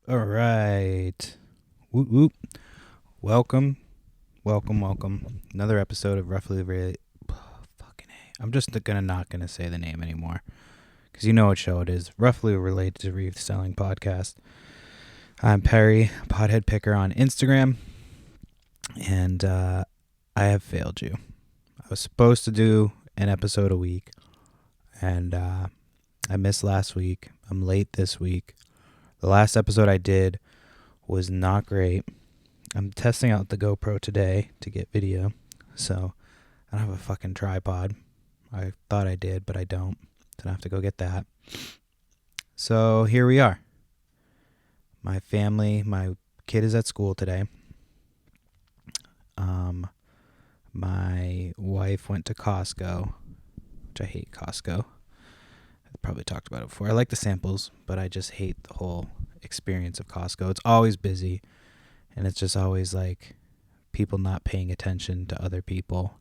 All right. Whoop, whoop. Welcome. Another episode of Roughly Related. Fucking A. I'm just not gonna say the name anymore because you know what show it is. Roughly Related to Reef Selling Podcast. I'm Perry, Pothead Picker on Instagram, and I have failed you. I was supposed to do an episode a week, and I missed last week. I'm late this week. The last episode I did was not great. I'm testing out the GoPro today to get video, so I don't have a fucking tripod. I thought I did, but I don't. So I have to go get that. So here we are. My kid is at school today. My wife went to Costco, which I hate Costco. I've probably talked about it before. I like the samples, but I just hate the whole experience of Costco. It's always busy, and it's just always like people not paying attention to other people.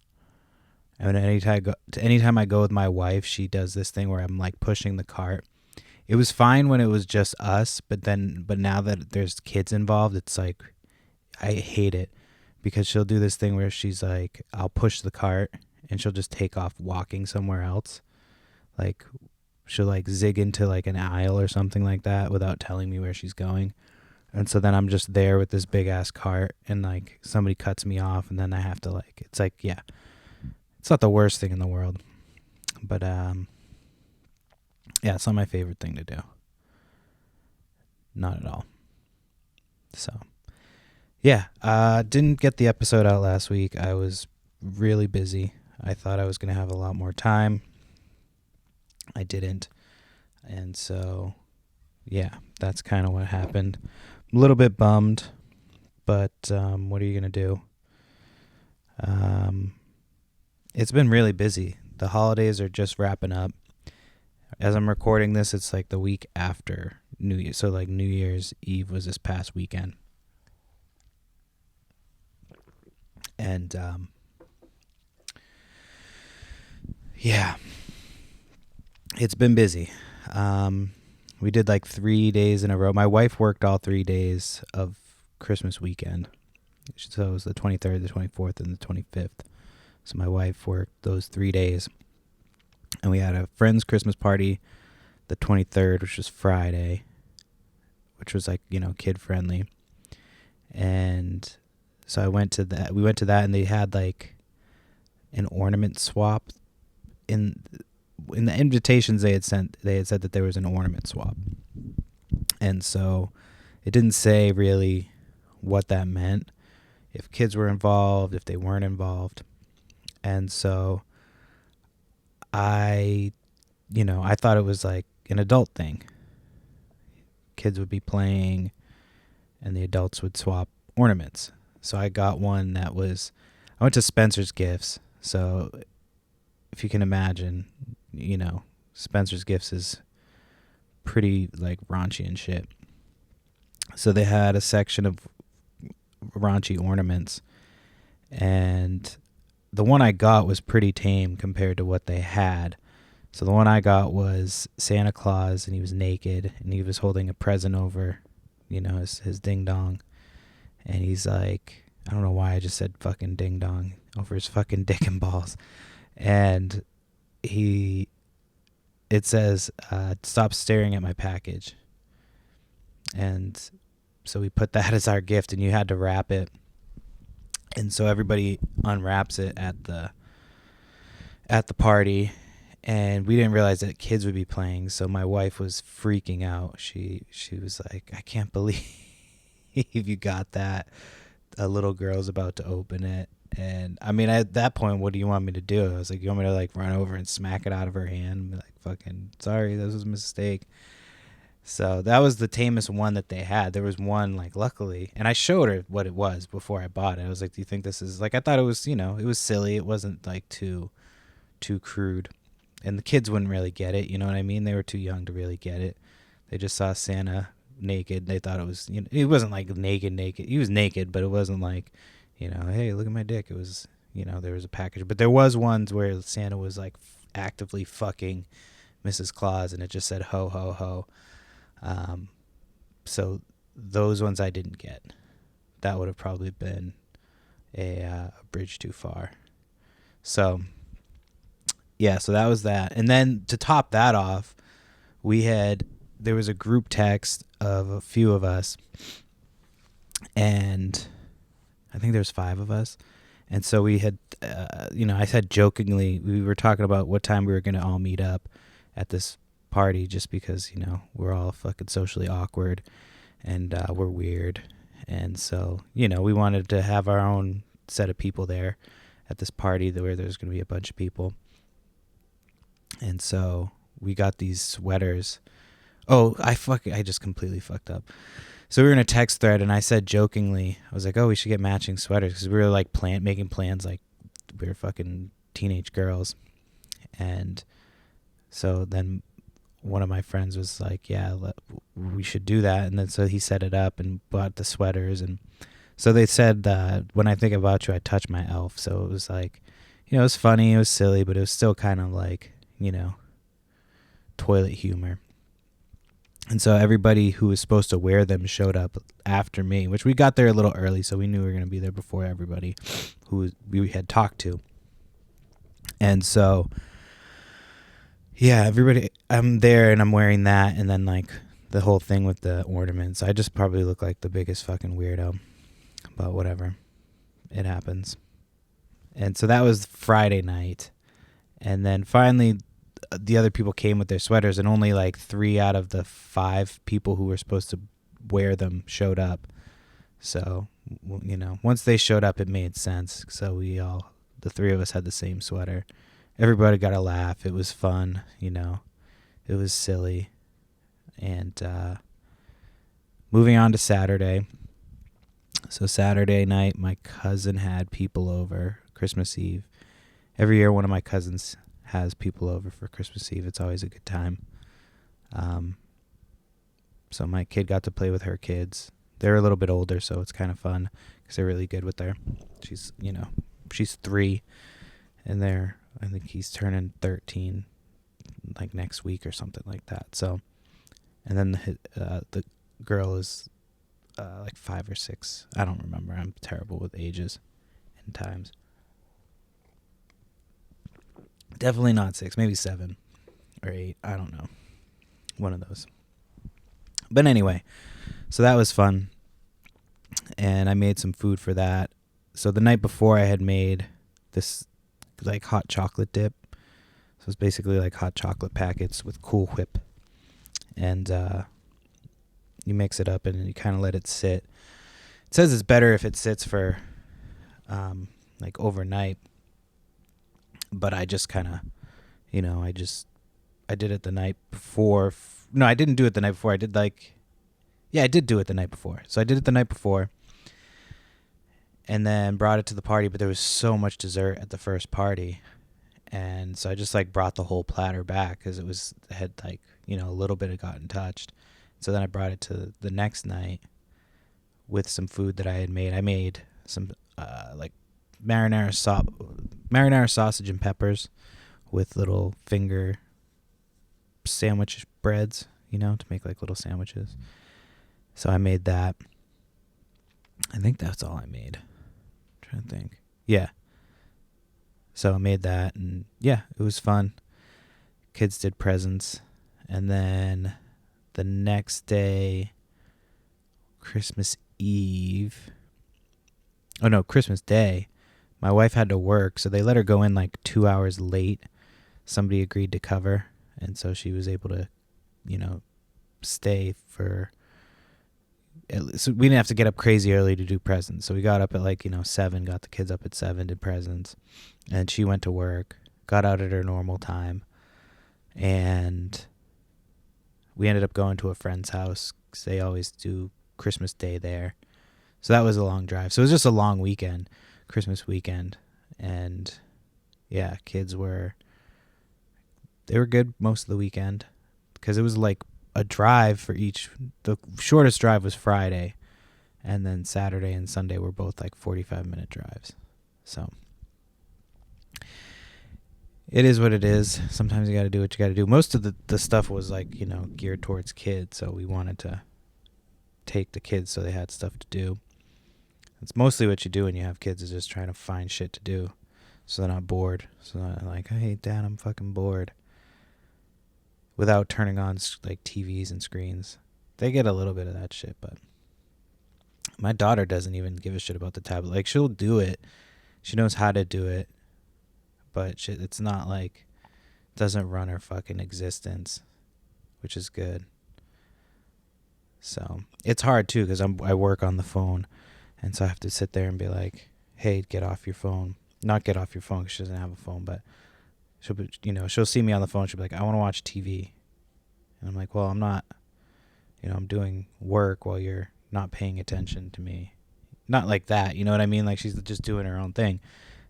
And anytime I go with my wife, she does this thing where I'm like pushing the cart. It was fine when it was just us, but now that there's kids involved, it's like I hate it because she'll do this thing where she's like, I'll push the cart and she'll just take off walking somewhere else. Like she'll like zig into like an aisle or something like that without telling me where she's going. And so then I'm just there with this big ass cart and like somebody cuts me off and then I have to like, it's like, yeah, it's not the worst thing in the world, but yeah, it's not my favorite thing to do. Not at all. So yeah, didn't get the episode out last week. I was really busy. I thought I was going to have a lot more time. I didn't. And so, yeah, that's kind of what happened. I'm a little bit bummed, but what are you going to do? It's been really busy. The holidays are just wrapping up. As I'm recording this, it's like the week after New Year. So like New Year's Eve was this past weekend. And yeah, it's been busy. We did like 3 days in a row. My wife worked all 3 days of Christmas weekend. So it was the 23rd, the 24th, and the 25th. So my wife worked those 3 days. And we had a friend's Christmas party the 23rd, which was Friday, which was like, kid friendly. And so I went to that. We went to that and they had like an ornament swap in the invitations they had said that there was an ornament swap. And so it didn't say really what that meant, if kids were involved, if they weren't involved. And so I thought it was like an adult thing. Kids would be playing and the adults would swap ornaments. So I got one I went to Spencer's Gifts. So if you can imagine, Spencer's Gifts is pretty like raunchy and shit. So they had a section of raunchy ornaments, and the one I got was pretty tame compared to what they had. So the one I got was Santa Claus, and he was naked, and he was holding a present over, his ding dong. And he's like, I don't know why I just said fucking ding dong over his fucking dick and balls. And it says, stop staring at my package. And so we put that as our gift, and you had to wrap it. And so everybody unwraps it at the party, and we didn't realize that kids would be playing. So my wife was freaking out. She was like, I can't believe you got that. A little girl's about to open it. And I mean, at that point, what do you want me to do? I was like, you want me to like run over and smack it out of her hand and be like, fucking sorry, this was a mistake. So that was the tamest one that they had. There was one, like, luckily, and I showed her what it was before I bought it. I was like, do you think this is, like, I thought it was, it was silly. It wasn't, like, too crude. And the kids wouldn't really get it, you know what I mean? They were too young to really get it. They just saw Santa naked. They thought it was, it wasn't, like, naked. He was naked, but it wasn't, like, hey, look at my dick. It was, there was a package. But there was ones where Santa was, like, actively fucking Mrs. Claus, and it just said, ho, ho, ho. So those ones I didn't get. That would have probably been a bridge too far. So yeah, so that was that. And then to top that off, there was a group text of a few of us, and I think there's 5 of us. And so we had, I said jokingly, we were talking about what time we were going to all meet up at this party, just because, we're all fucking socially awkward and we're weird. And so, we wanted to have our own set of people there at this party where there's going to be a bunch of people. And so we got these sweaters. Oh, I just completely fucked up. So we were in a text thread, and I said jokingly, I was like, oh, we should get matching sweaters, because we were like making plans like we were fucking teenage girls. And so then one of my friends was like, yeah, we should do that. And then so he set it up and bought the sweaters. And so they said, when I think about you, I touch my elf. So it was like, it was funny, it was silly, but it was still kind of like, toilet humor. And so everybody who was supposed to wear them showed up after me, which we got there a little early, so we knew we were going to be there before everybody who we had talked to. And so, yeah, everybody, I'm there and I'm wearing that, and then like the whole thing with the ornaments. I just probably look like the biggest fucking weirdo, but whatever. It happens. And so that was Friday night. And then finally the other people came with their sweaters, and only like 3 out of the 5 people who were supposed to wear them showed up. So, once they showed up, it made sense. So the 3 of us had the same sweater. Everybody got a laugh. It was fun, it was silly. And moving on to Saturday. So Saturday night, my cousin had people over Christmas Eve. Every year, one of my cousins has people over for Christmas Eve. It's always a good time. So my kid got to play with her kids. They're a little bit older, so it's kind of fun because they're really good with her. She's 3, and I think he's turning 13 like next week or something like that. So, and then the girl is like 5 or 6. I don't remember. I'm terrible with ages and times. Definitely not 6, maybe 7 or 8. I don't know. One of those. But anyway, so that was fun. And I made some food for that. So the night before, I had made this like hot chocolate dip. So it's basically like hot chocolate packets with Cool Whip. And you mix it up and you kind of let it sit. It says it's better if it sits for like overnight. But I just kind of, I did it the night before. No, I didn't do it the night before. I did do it the night before. So I did it the night before and then brought it to the party. But there was so much dessert at the first party. And so I just like brought the whole platter back because it had like, a little bit had gotten touched. So then I brought it to the next night with some food that I had made. I made some like marinara sausage and peppers with little finger sandwich breads, to make like little sandwiches. So I made that. I think that's all I made. I'm trying to think. Yeah. So I made that, and yeah, it was fun. Kids did presents. And then the next day, Christmas Day, my wife had to work, so they let her go in like 2 hours late. Somebody agreed to cover, and so she was able to, stay for... So we didn't have to get up crazy early to do presents. So we got up at like, 7, got the kids up at 7, did presents. And she went to work, got out at her normal time. And we ended up going to a friend's house because they always do Christmas Day there. So that was a long drive. So it was just a long weekend, Christmas weekend. And yeah, they were good most of the weekend because it was like a drive for each. The shortest drive was Friday, and then Saturday and Sunday were both like 45-minute drives. So it is what it is. Sometimes you got to do what you got to do. Most of the stuff was like, geared towards kids, so we wanted to take the kids so they had stuff to do. It's mostly what you do when you have kids is just trying to find shit to do so they're not bored. So they're like, hey, Dad, I'm fucking bored. Without turning on like TVs and screens. They get a little bit of that shit, but my daughter doesn't even give a shit about the tablet. Like, she'll do it. She knows how to do it, but it's not like, doesn't run her fucking existence, which is good. So it's hard too because I work on the phone, and so I have to sit there and be like, hey, get off your phone. Not get off your phone because she doesn't have a phone, but she'll see me on the phone. She'll be like, I want to watch TV. And I'm like, well, I'm not, I'm doing work while you're not paying attention to me. Not like that, you know what I mean? Like, she's just doing her own thing.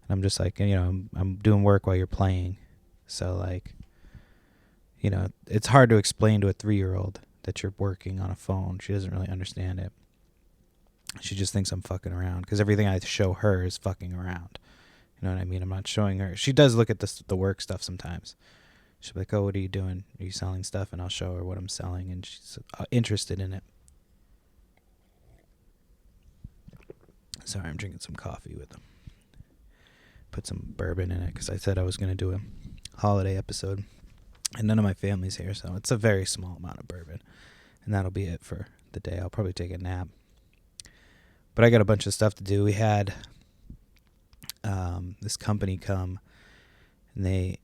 And I'm just like, I'm doing work while you're playing. So, like, it's hard to explain to a 3-year-old that you're working on a phone. She doesn't really understand it. She just thinks I'm fucking around because everything I show her is fucking around. You know what I mean? I'm not showing her. She does look at the work stuff sometimes. She'll be like, oh, what are you doing? Are you selling stuff? And I'll show her what I'm selling, and she's interested in it. Sorry, I'm drinking some coffee with them. Put some bourbon in it because I said I was going to do a holiday episode. And none of my family's here, so it's a very small amount of bourbon. And that'll be it for the day. I'll probably take a nap. But I got a bunch of stuff to do. We had this company come, and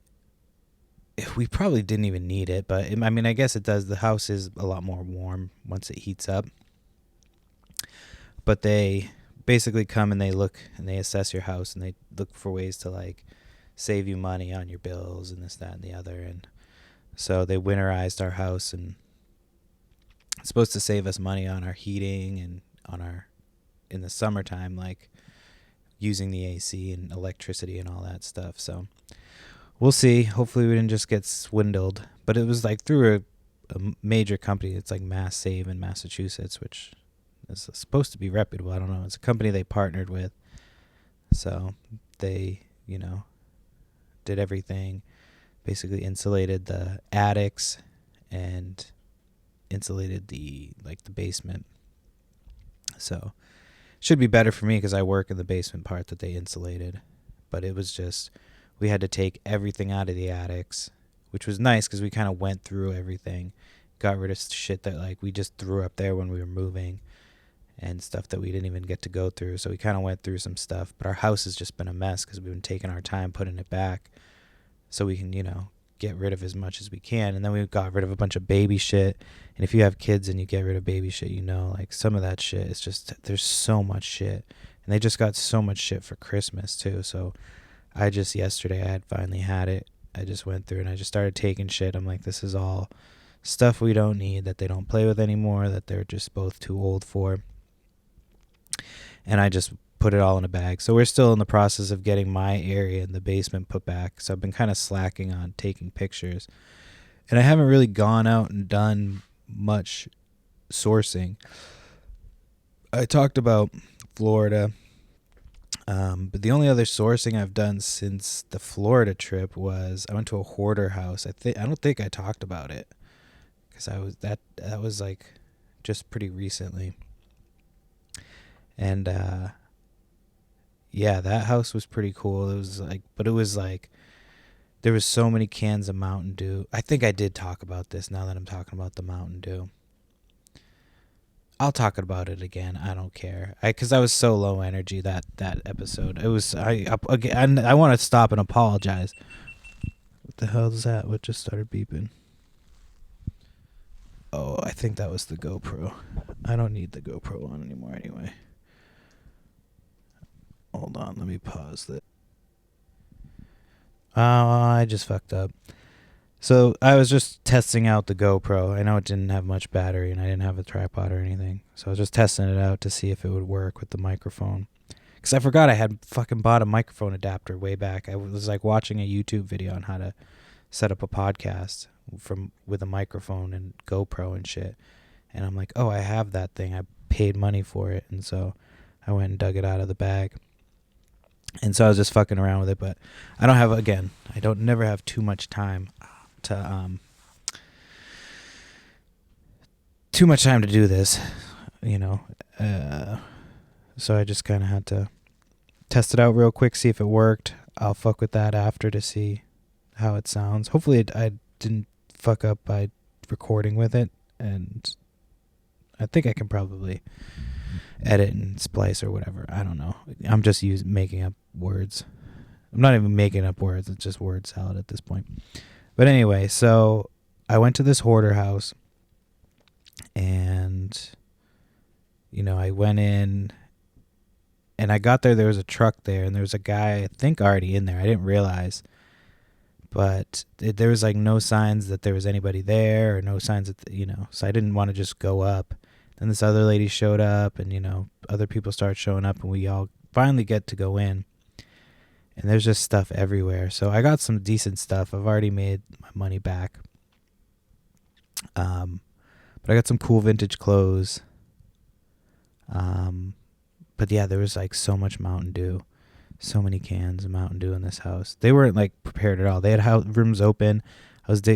we probably didn't even need it, but I guess it does. The house is a lot more warm once it heats up. But they basically come and they look and they assess your house and they look for ways to like save you money on your bills and this, that, and the other. And so they winterized our house, and it's supposed to save us money on our heating and in the summertime, like using the AC and electricity and all that stuff. So we'll see. Hopefully we didn't just get swindled, but it was like through a major company. It's like Mass Save in Massachusetts, which is supposed to be reputable. I don't know. It's a company they partnered with. So they, did everything, basically insulated the attics and insulated the basement. So should be better for me because I work in the basement part that they insulated. But it was just, we had to take everything out of the attics, which was nice because we kind of went through everything, got rid of shit that like we just threw up there when we were moving and stuff that we didn't even get to go through. So we kind of went through some stuff, but our house has just been a mess because we've been taking our time putting it back so we can, get rid of as much as we can. And then we got rid of a bunch of baby shit. And if you have kids and you get rid of baby shit, like some of that shit is just, there's so much shit. And they just got so much shit for Christmas too. So yesterday I had finally had it. I just went through and I just started taking shit. I'm like, this is all stuff we don't need, that they don't play with anymore, that they're just both too old for. And I just put it all in a bag. So we're still in the process of getting my area in the basement put back. So I've been kind of slacking on taking pictures. And I haven't really gone out and done much sourcing. I talked about Florida. But the only other sourcing I've done since the Florida trip was I went to a hoarder house. I don't think I talked about it because that was like just pretty recently. And yeah, that house was pretty cool. It was like there was so many cans of Mountain Dew. I think I did talk about this now that I'm talking about the Mountain Dew. I'll talk about it again. I don't care. Because I was so low energy that episode. It was I want to stop and apologize. What the hell is that? What just started beeping? Oh, I think that was the GoPro. I don't need the GoPro on anymore anyway. Hold on, let me pause that. Oh, I just fucked up. So I was just testing out the GoPro. I know it didn't have much battery and I didn't have a tripod or anything. So I was just testing it out to see if it would work with the microphone. Because I forgot I had fucking bought a microphone adapter way back. I was like watching a YouTube video on how to set up a podcast with a microphone and GoPro and shit. And I'm like, oh, I have that thing. I paid money for it. And so I went and dug it out of the bag. And so I was just fucking around with it. But I never have too much time to do this. you know, so I just kind of had to test it out real quick, see if it worked. I'll fuck with that after to see how it sounds. Hopefully I didn't fuck up by recording with it, and I think I can probably edit and splice or whatever. I don't know. I'm just making up words. I'm not even making up words. It's just word salad at this point. But anyway, so I went to this hoarder house, and I went in, and I got there. There was a truck there, and there was a guy, I think, already in there. I didn't realize, but there was like no signs that there was anybody there, or no signs that So I didn't want to just go up. Then this other lady showed up, and other people started showing up, and we all finally get to go in. And there's just stuff everywhere. So I got some decent stuff. I've already made my money back. But I got some cool vintage clothes. But yeah, there was like so much Mountain Dew. So many cans of Mountain Dew in this house. They weren't like prepared at all. They had rooms open.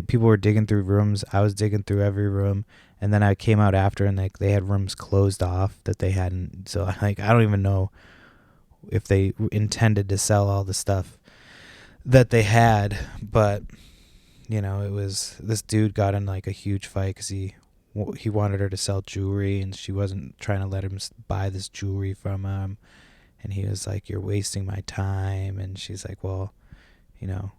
People were digging through rooms. I was digging through every room. And then I came out after, and like they had rooms closed off that they hadn't. So I don't even know if they intended to sell all the stuff that they had, but it was, this dude got in like a huge fight because he wanted her to sell jewelry, and she wasn't trying to let him buy this jewelry from him, and he was like, "You're wasting my time," and she's like, "Well, you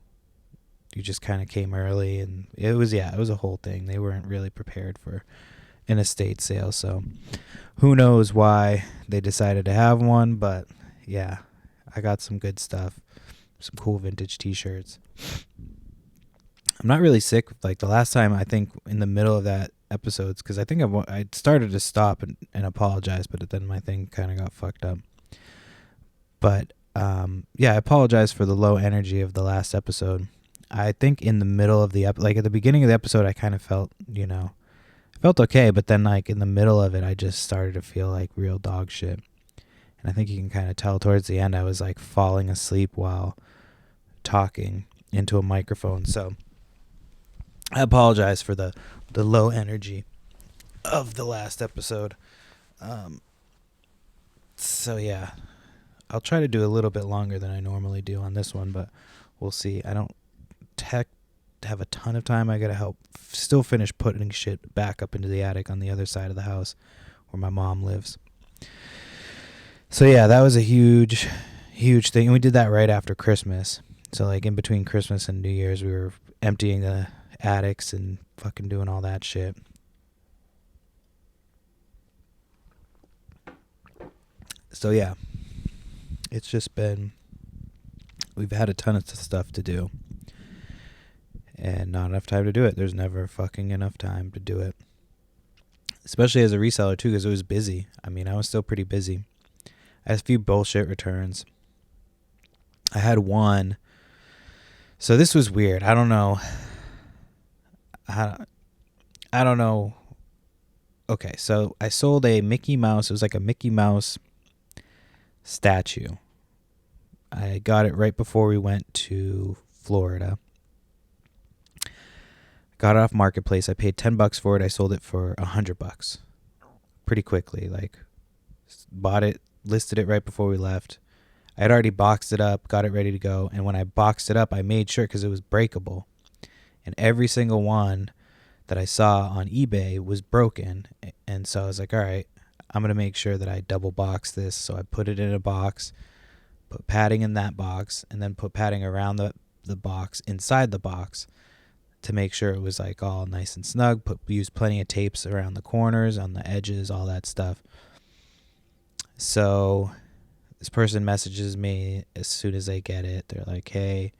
just kind of came early," and it was a whole thing. They weren't really prepared for an estate sale, so who knows why they decided to have one, but yeah, I got some good stuff, some cool vintage t-shirts. I'm not really sick. Like the last time, I think in the middle of that episodes, because I think I started to stop and apologize, but then my thing kind of got fucked up. But yeah, I apologize for the low energy of the last episode. I think in the middle of like at the beginning of the episode, I kind of felt, felt okay, but then like in the middle of it, I just started to feel like real dog shit. And I think you can kind of tell towards the end I was like falling asleep while talking into a microphone. So I apologize for the low energy of the last episode. So yeah, I'll try to do a little bit longer than I normally do on this one, but we'll see. I don't have a ton of time. I got to help still finish putting shit back up into the attic on the other side of the house where my mom lives. So yeah, that was a huge thing. And we did that right after Christmas. So like in between Christmas and New Year's, we were emptying the attics and fucking doing all that shit. So yeah, it's just been, we've had a ton of stuff to do and not enough time to do it. There's never fucking enough time to do it. Especially as a reseller too, because it was busy. I mean, I was still pretty busy. I had a few bullshit returns. I had one. So this was weird. I don't know. I don't know. Okay, so I sold a Mickey Mouse. It was like a Mickey Mouse statue. I got it right before we went to Florida. Got it off Marketplace. I paid $10 for it. I sold it for $100 pretty quickly. Like, bought it, listed it right before we left. I had already boxed it up, got it ready to go. And when I boxed it up, I made sure, because it was breakable. And every single one that I saw on eBay was broken. And so I was like, all right, I'm going to make sure that I double box this. So I put it in a box, put padding in that box, and then put padding around the box, inside the box, to make sure it was like all nice and snug. Used plenty of tapes around the corners, on the edges, all that stuff. So this person messages me as soon as they get it. They're like, hey,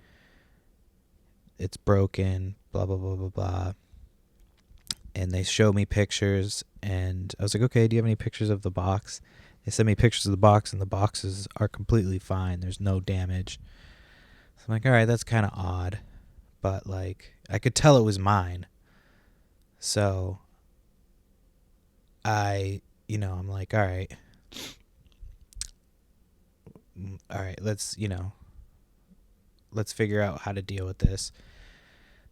it's broken, blah, blah, blah, blah, blah. And they show me pictures, and I was like, okay, do you have any pictures of the box? They sent me pictures of the box, and the boxes are completely fine. There's no damage. So I'm like, all right, that's kind of odd. But, like, I could tell it was mine. So I'm like, all right, let's figure out how to deal with this.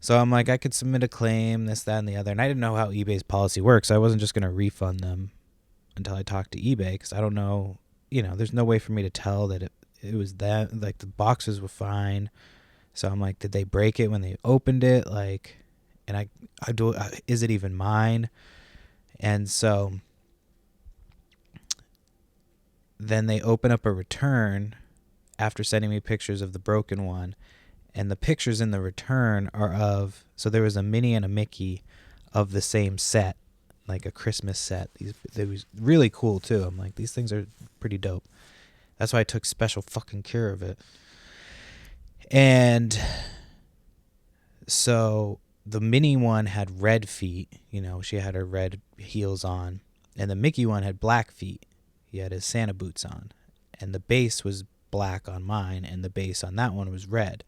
So I'm like, I could submit a claim, this, that, and the other. And I didn't know how eBay's policy works. So I wasn't just going to refund them. until I talked to eBay, because I don't know, there's no way for me to tell that it was that, like, the boxes were fine. So I'm like, did they break it when they opened it? Like, and I do, is it even mine? And so then they open up a return after sending me pictures of the broken one. And the pictures in the return are of, so there was a Minnie and a Mickey of the same set, like a Christmas set. They was really cool too. I'm like, these things are pretty dope. That's why I took special fucking care of it. And so the Minnie one had red feet, she had her red heels on, and the Mickey one had black feet. He had his Santa boots on, and the base was black on mine, and the base on that one was red.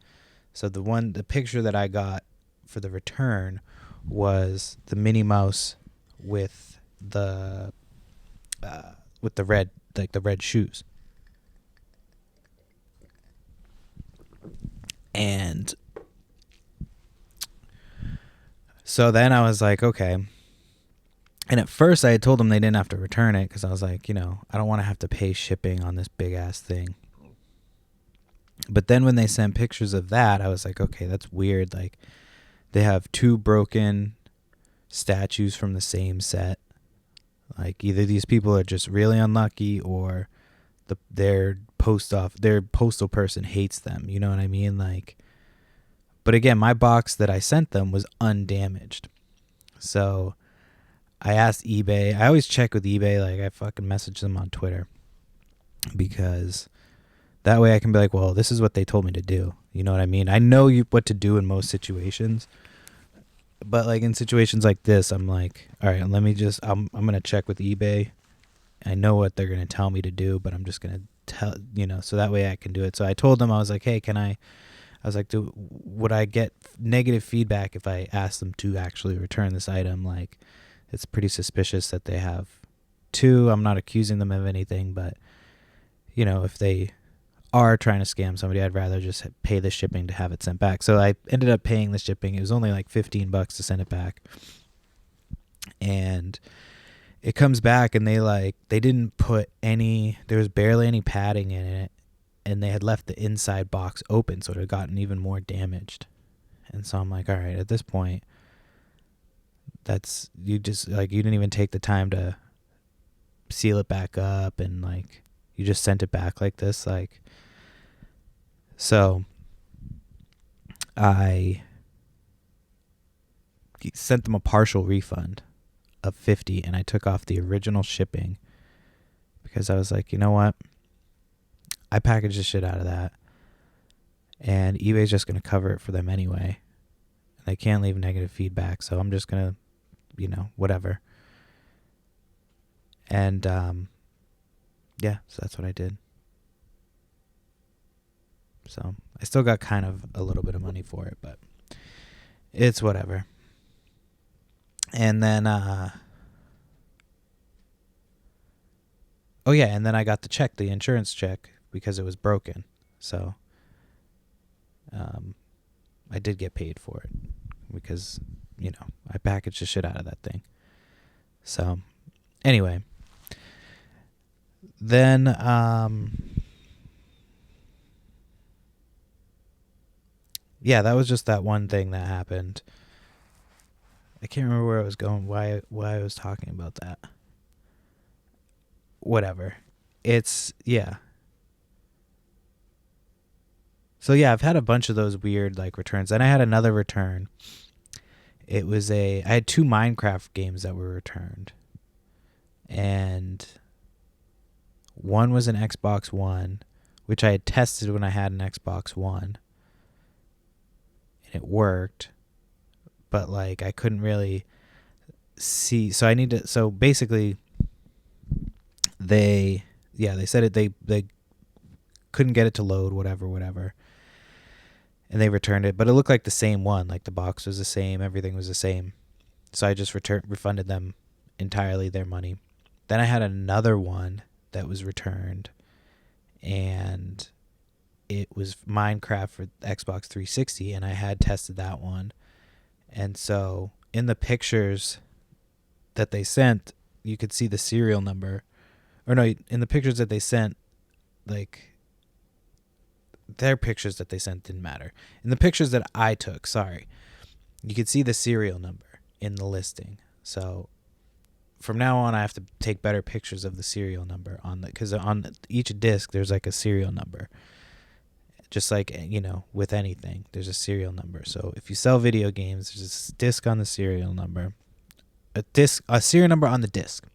So the picture that I got for the return was the Minnie Mouse with the red, like the red shoes. And so then I was like, okay. And at first I had told them they didn't have to return it, because I was like, I don't want to have to pay shipping on this big ass thing. But then when they sent pictures of that, I was like, okay, that's weird. Like, they have 2 broken statues from the same set. Like, either these people are just really unlucky, or their postal person hates them. You know what I mean? Like, but again, my box that I sent them was undamaged. So I asked eBay. I always check with eBay. Like, I fucking message them on Twitter, because that way I can be like, well, this is what they told me to do. You know what I mean? I know what to do in most situations. But like in situations like this, I'm like, all right, I'm going to check with eBay. I know what they're going to tell me to do, but I'm just going to tell, so that way I can do it. So I told them, I was like, hey, would I get negative feedback if I asked them to actually return this item? Like, it's pretty suspicious that they have 2. I'm not accusing them of anything, but if they are trying to scam somebody, I'd rather just pay the shipping to have it sent back. So I ended up paying the shipping. It was only like $15 to send it back. And it comes back, and they didn't put there was barely any padding in it, and they had left the inside box open, so it had gotten even more damaged. And so I'm like, all right, at this point, you didn't even take the time to seal it back up, and like, you just sent it back like this. Like, so I sent them a partial refund of $50, and I took off the original shipping, because I was like, you know what? I packaged the shit out of that, and eBay's just going to cover it for them anyway. And they can't leave negative feedback, so I'm just going to, whatever. And, yeah, so that's what I did. So I still got kind of a little bit of money for it, but it's whatever. And then, and then I got the insurance check, because it was broken. So, I did get paid for it, because, I packaged the shit out of that thing. So, anyway, then, that was just that one thing that happened. I can't remember where I was going, why I was talking about that. Whatever. It's, yeah. So yeah, I've had a bunch of those weird like returns. Then I had another return. I had 2 Minecraft games that were returned. And one was an Xbox One, which I had tested when I had an Xbox One. And it worked. But like, I couldn't really see. So basically they said it, they couldn't get it to load, whatever. And they returned it, but it looked like the same one. Like, the box was the same, everything was the same. So I just refunded them entirely their money. Then I had another one that was returned, and it was Minecraft for Xbox 360, and I had tested that one. And so in the pictures that they sent, you could see the serial number. Or no, in the pictures that they sent, like, their pictures that they sent didn't matter. In the pictures that I took, sorry, you could see the serial number in the listing. So from now on, I have to take better pictures of the serial number on the, because on each disc there's like a serial number. Just like, you know, with anything, there's a serial number. So if you sell video games, there's a disc on the serial number, a serial number on the disc,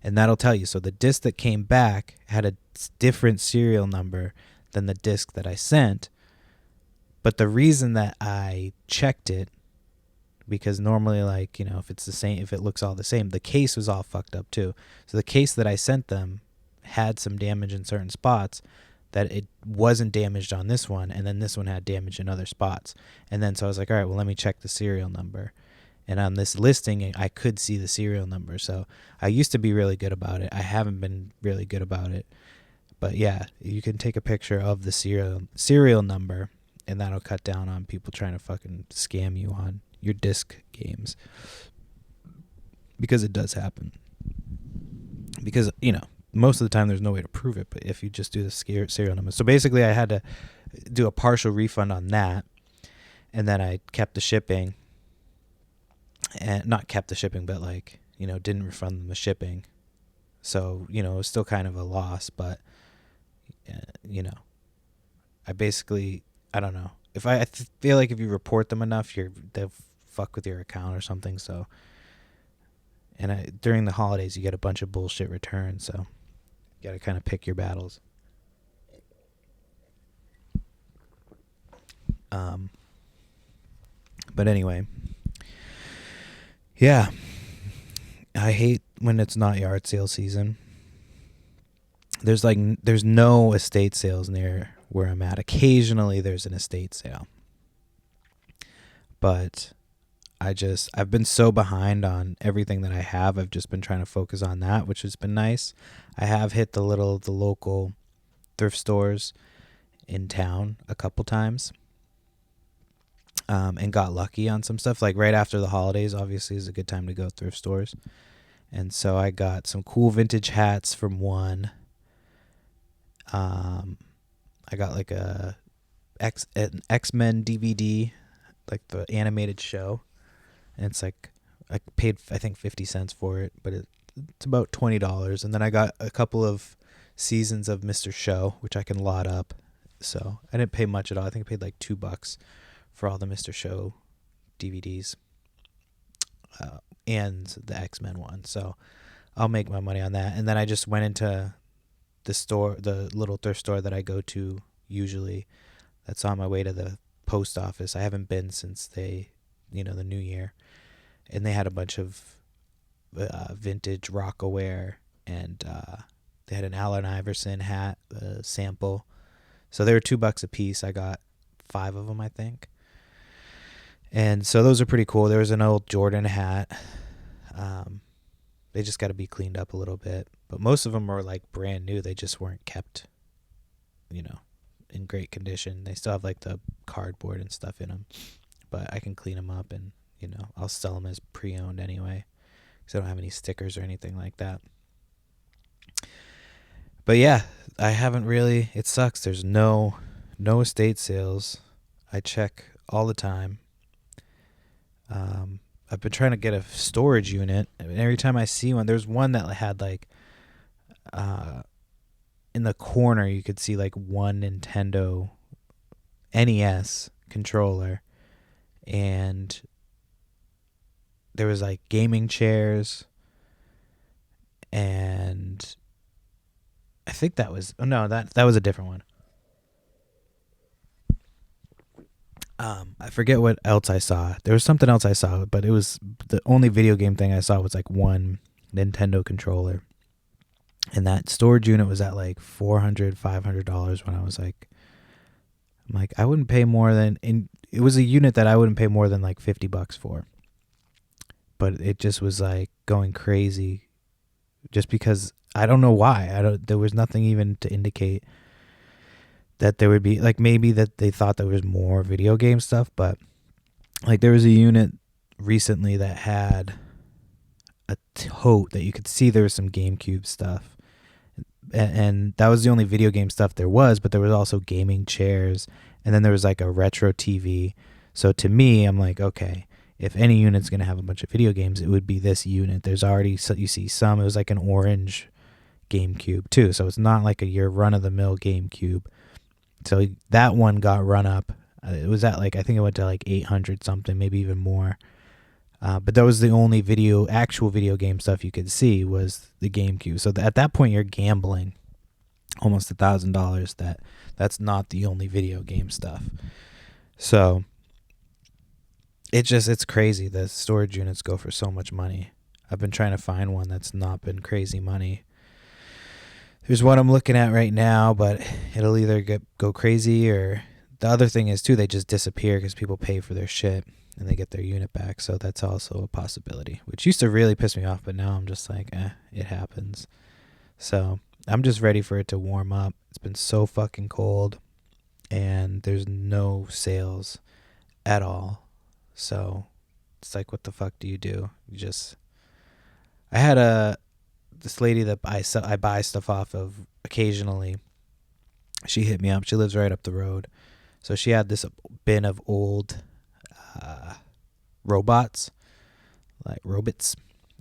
and that'll tell you. So the disc that came back had a different serial number than the disc that I sent. But the reason that I checked it, because normally, like, you know, if it's the same, if it looks all the same, the case was all fucked up too. So the case that I sent them had some damage in certain spots that it wasn't damaged on this one, and then this one had damage in other spots. And then so I was like, all right, well, let me check the serial number. And on this listing, I could see the serial number. So I used to be really good about it. I haven't been really good about it. But yeah, you can take a picture of the serial number, and that'll cut down on people trying to fucking scam you on your disc games. Because it does happen. Because, you know, most of the time there's no way to prove it, but if you just do the serial number. So basically I had to do a partial refund on that, and then I kept the shipping. And not kept the shipping, but, like, you know, didn't refund them the shipping. So, you know, it was still kind of a loss, but, you know, I basically, I don't know. If I feel like if you report them enough, they'll fuck with your account or something. So, and during the holidays, you get a bunch of bullshit returns. So, you got to kind of pick your battles. But anyway, yeah, I hate when it's not yard sale season. There's no estate sales near where I'm at. Occasionally there's an estate sale, but I've been so behind on everything that I have. I've just been trying to focus on that, which has been nice. I have hit the local thrift stores in town a couple times, and got lucky on some stuff. Like right after the holidays, obviously, is a good time to go thrift stores. And so I got some cool vintage hats from one. I got like an X-Men DVD, like the animated show. And it's like, I paid, I think, 50 cents for it, but it's about $20. And then I got a couple of seasons of Mr. Show, which I can lot up. So I didn't pay much at all. I think I paid like $2 for all the Mr. Show DVDs, and the X-Men one. So I'll make my money on that. And then I just went into the store, the little thrift store that I go to usually, that's on my way to the post office. I haven't been since the new year. And they had a bunch of vintage Rockaware, and they had an Allen Iverson hat sample. So they were $2 a piece. I got 5 of them, I think. And so those are pretty cool. There was an old Jordan hat. They just got to be cleaned up a little bit. But most of them were like brand new. They just weren't kept, in great condition. They still have like the cardboard and stuff in them. But I can clean them up, and, I'll sell them as pre-owned anyway, because I don't have any stickers or anything like that. But yeah, I haven't really, it sucks. There's no estate sales. I check all the time. I've been trying to get a storage unit, and every time I see one, there's one that had like, in the corner you could see like one Nintendo NES controller, and there was like gaming chairs, and I think that was that was a different one. I forget what else I saw. There was something else I saw, but it was the only video game thing I saw was like one Nintendo controller. And that storage unit was at like $400, $500 when I was like, I'm like, I wouldn't pay more than, and it was a unit that I wouldn't pay more than like $50 for. But it just was like going crazy just because I don't know why. There was nothing even to indicate that there would be, like, maybe that they thought there was more video game stuff, but like there was a unit recently that had a tote that you could see there was some GameCube stuff. And that was the only video game stuff there was, but there was also gaming chairs, and then there was like a retro TV. So to me, I'm like, okay, if any unit's going to have a bunch of video games, it would be this unit. There's already, so you see some, it was like an orange GameCube too. So it's not like your run-of-the-mill GameCube. So that one got run up. It was at like, I think it went to like 800 something, maybe even more. But that was the only actual video game stuff you could see was the GameCube. So at that point, you're gambling almost $1,000 that's not the only video game stuff. So it's crazy. The storage units go for so much money. I've been trying to find one that's not been crazy money. There's one I'm looking at right now, but it'll either go crazy, or the other thing is too, they just disappear because people pay for their shit and they get their unit back. So that's also a possibility, which used to really piss me off, but now I'm just like, it happens. So I'm just ready for it to warm up. It's been so fucking cold, and there's no sales at all. So it's like, what the fuck do you do? I had this lady that I buy stuff off of occasionally. She hit me up. She lives right up the road. So she had this bin of old robots, like robots.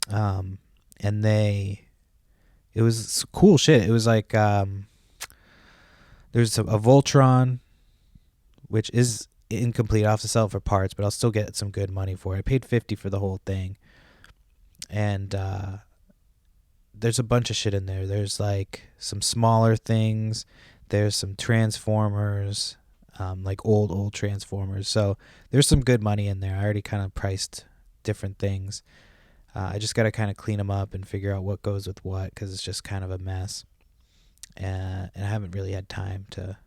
And it was cool shit. It was like, there's a Voltron, which is incomplete. I'll have to sell it for parts, but I'll still get some good money for it. I paid $50 for the whole thing. And there's a bunch of shit in there. There's like some smaller things. There's some Transformers, like old Transformers. So there's some good money in there. I already kind of priced different things. I just got to kind of clean them up and figure out what goes with what, because it's just kind of a mess. And I haven't really had time to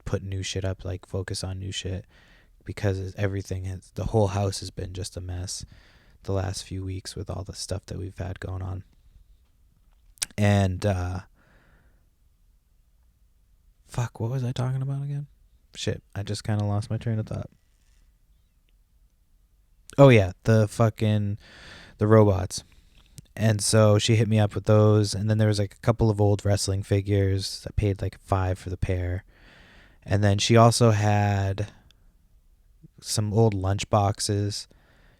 put new shit up, like focus on new shit, because the whole house has been just a mess the last few weeks with all the stuff that we've had going on. And fuck, what was I talking about again? Shit, I just kind of lost my train of thought. Oh yeah, the robots. And so she hit me up with those, and then there was like a couple of old wrestling figures. I paid like $5 for the pair. And then she also had some old lunch boxes.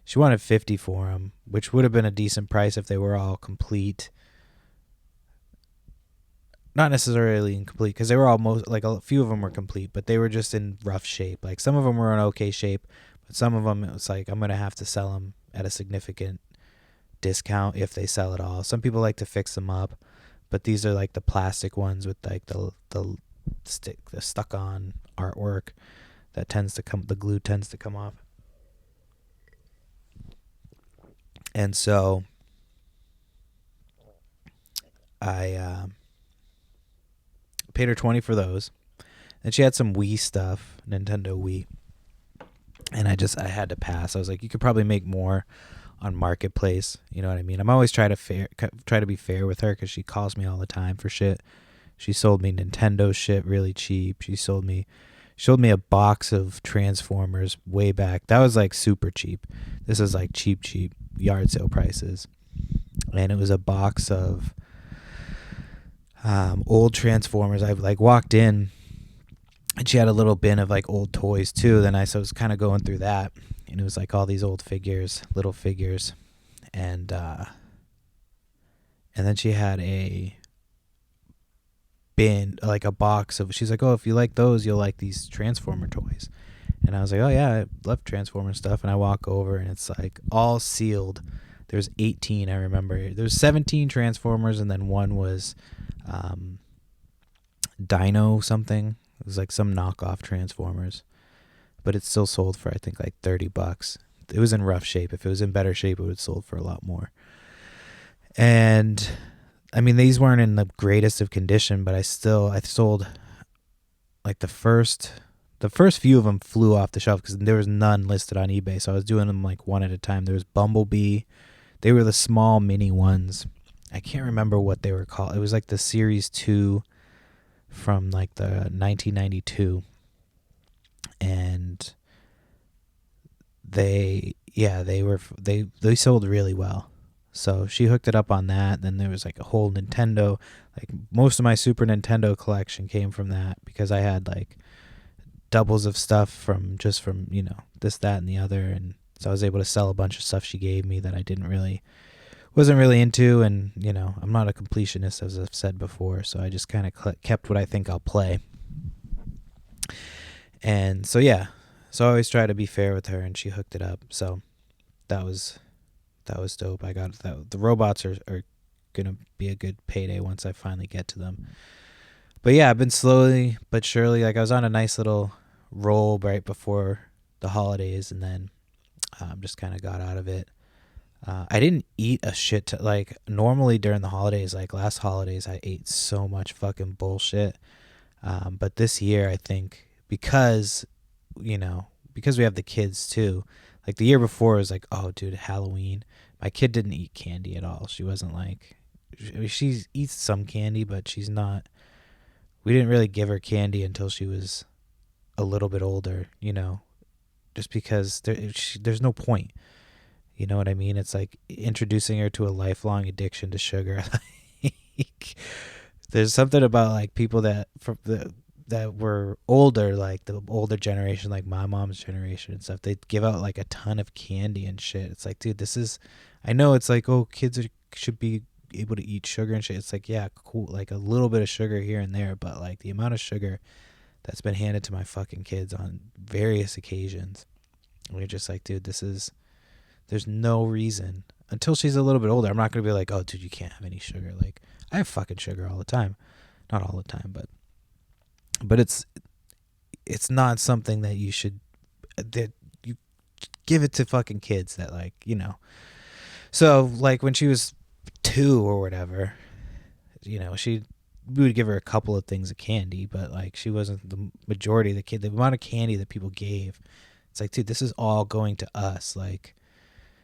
She wanted $50 for them, which would have been a decent price if they were all complete. Not necessarily incomplete, because they were almost, like a few of them were complete, but they were just in rough shape. Like some of them were in okay shape, but some of them, it was like, I'm going to have to sell them at a significant discount if they sell at all. Some people like to fix them up, but these are like the plastic ones with like the stuck on artwork that the glue tends to come off. And so I paid her $20 for those. And she had some Wii stuff, Nintendo Wii. And I had to pass. I was like, you could probably make more on Marketplace. You know what I mean? I'm always try to be fair with her, because she calls me all the time for shit. She sold me Nintendo shit really cheap. She showed me a box of Transformers way back. That was like super cheap. This is like cheap yard sale prices. And it was a box of old Transformers. I like walked in, and she had a little bin of like old toys too. Then I was kind of going through that, and it was like all these old little figures, and then she had a bin, like a box of. She's like, "Oh, if you like those, you'll like these Transformer toys." And I was like, "Oh yeah, I love Transformer stuff." And I walk over, and it's like all sealed. There's 18, I remember. There's 17 Transformers, and then one was Dino something. It was like some knockoff Transformers, but it still sold for, I think, like $30. It was in rough shape. If it was in better shape, it would have sold for a lot more. And I mean, these weren't in the greatest of condition, but I sold like the first few of them flew off the shelf because there was none listed on eBay. So I was doing them like one at a time. There was Bumblebee. They were the small mini ones. I can't remember what they were called. It was like the Series 2 from like the 1992. And they sold really well. So she hooked it up on that. Then there was like a whole Nintendo, like most of my Super Nintendo collection came from that because I had like doubles of stuff from this, that, and the other. And so I was able to sell a bunch of stuff she gave me that I wasn't really into. And, I'm not a completionist, as I've said before. So I just kind of kept what I think I'll play. And so, yeah. So I always try to be fair with her, and she hooked it up. So that was dope. I got that. The robots are going to be a good payday once I finally get to them. But yeah, I've been slowly but surely, like I was on a nice little roll right before the holidays, and then just kind of got out of it. I didn't eat a shit like normally during the holidays, like last holidays I ate so much fucking bullshit. But this year I think because we have the kids too, like the year before was like, oh dude, Halloween, my kid didn't eat candy at all. She wasn't like, she eats some candy, but we didn't really give her candy until she was a little bit older, just because there's no point. You know what I mean? It's like introducing her to a lifelong addiction to sugar. Like, there's something about like people that were older, like the older generation, like my mom's generation and stuff. They give out like a ton of candy and shit. It's like, dude, I know it's like, oh, should be able to eat sugar and shit. It's like, yeah, cool, like a little bit of sugar here and there, but like the amount of sugar that's been handed to my fucking kids on various occasions, we're just like, dude, there's no reason. Until she's a little bit older, I'm not gonna be like, oh dude, you can't have any sugar. Like, I have fucking sugar all the time. Not all the time, but it's not something that you give it to fucking kids that like, so like when she was 2 or whatever, we would give her a couple of things of candy, but like she wasn't the majority of the amount of candy that people gave. It's like, dude, this is all going to us. Like,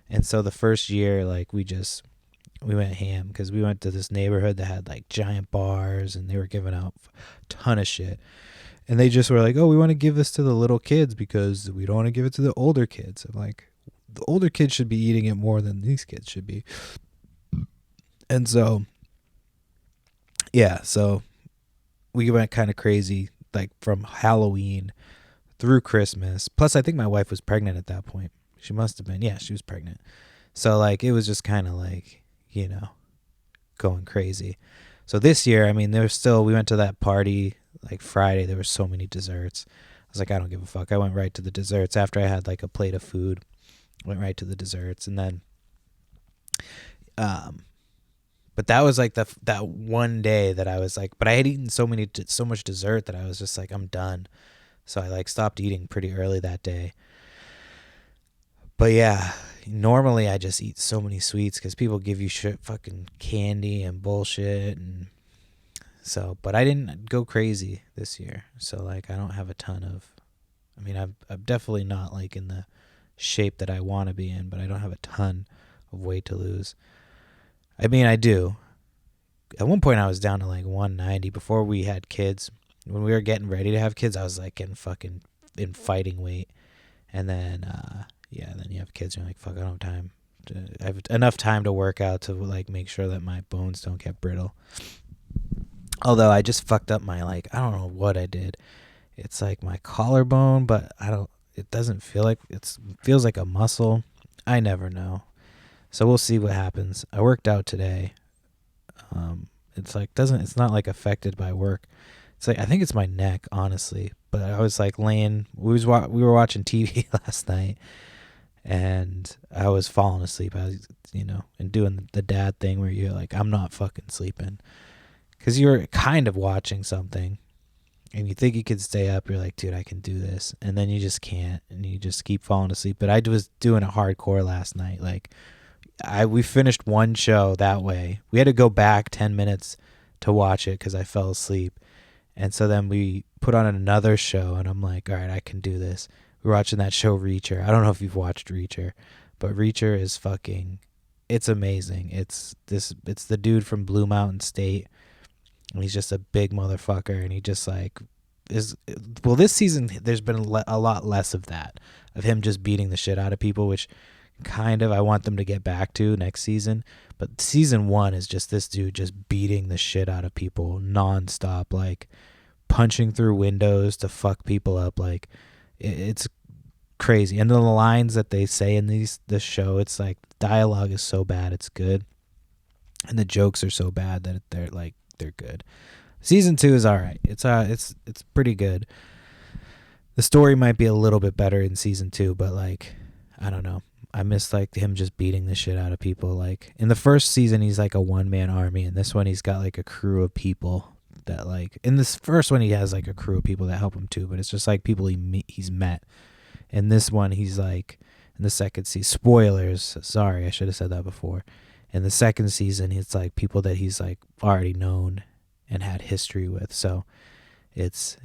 and so the first year, like we went ham because we went to this neighborhood that had like giant bars and they were giving out a ton of shit. And they just were like, oh, we want to give this to the little kids because we don't want to give it to the older kids. I'm like, the older kids should be eating it more than these kids should be. And so, yeah, so we went kind of crazy, like from Halloween through Christmas. Plus, I think my wife was pregnant at that point. She must have been. Yeah, she was pregnant. So, like, it was just kind of like, going crazy. So this year, I mean, we went to that party, like Friday, there were so many desserts. I was like, I don't give a fuck. I went right to the desserts after I had like a plate of food. Went right to the desserts. And then, but that was like that one day that I was like, but I had eaten so much dessert that I was just like, I'm done. So I like stopped eating pretty early that day. But yeah, normally I just eat so many sweets because people give you shit, fucking candy and bullshit. And so, but I didn't go crazy this year. So like, I don't have a ton of, I mean, I'm definitely not like in the shape that I want to be in, but I don't have a ton of weight to lose. I mean, I do. At one point I was down to like 190 before we had kids. When we were getting ready to have kids, I was like getting fucking in fighting weight. And then, then you have kids, and you're like, fuck, I don't have time. I have enough time to work out to like make sure that my bones don't get brittle. Although I just fucked up my, like, I don't know what I did. It's like my collarbone, but it doesn't feel like, it feels like a muscle. I never know. So we'll see what happens. I worked out today. It's like, it's not like affected by work. It's like, I think it's my neck, honestly. But I was like we were watching TV last night, and I was falling asleep. I was, and doing the dad thing where you're like, I'm not fucking sleeping. Because you're kind of watching something, and you think you can stay up. You're like, dude, I can do this. And then you just can't, and you just keep falling asleep. But I was doing it hardcore last night. Like, we finished one show that way. We had to go back 10 minutes to watch it because I fell asleep. And so then we put on another show, and I'm like, all right, I can do this. We're watching that show Reacher. I don't know if you've watched Reacher, but Reacher is fucking, it's amazing. It's the dude from Blue Mountain State. And he's just a big motherfucker, and he just like this season there's been a lot less of that, of him just beating the shit out of people, which kind of I want them to get back to next season. But season 1 is just this dude just beating the shit out of people nonstop, like punching through windows to fuck people up. Like it's crazy. And the lines that they say in this show, it's like dialogue is so bad it's good, and the jokes are so bad that they're good. Season 2 is all right. It's pretty good. The story might be a little bit better in season 2, but like I don't know. I miss like him just beating the shit out of people. Like in the first season, he's like a one-man army, and this one he's got like a crew of people that like. In this first one, he has like a crew of people that help him too, but it's just like people he's met. In this one, he's like in the second season. Spoilers. Sorry, I should have said that before. In the second season, it's like people that he's like already known and had history with. So it's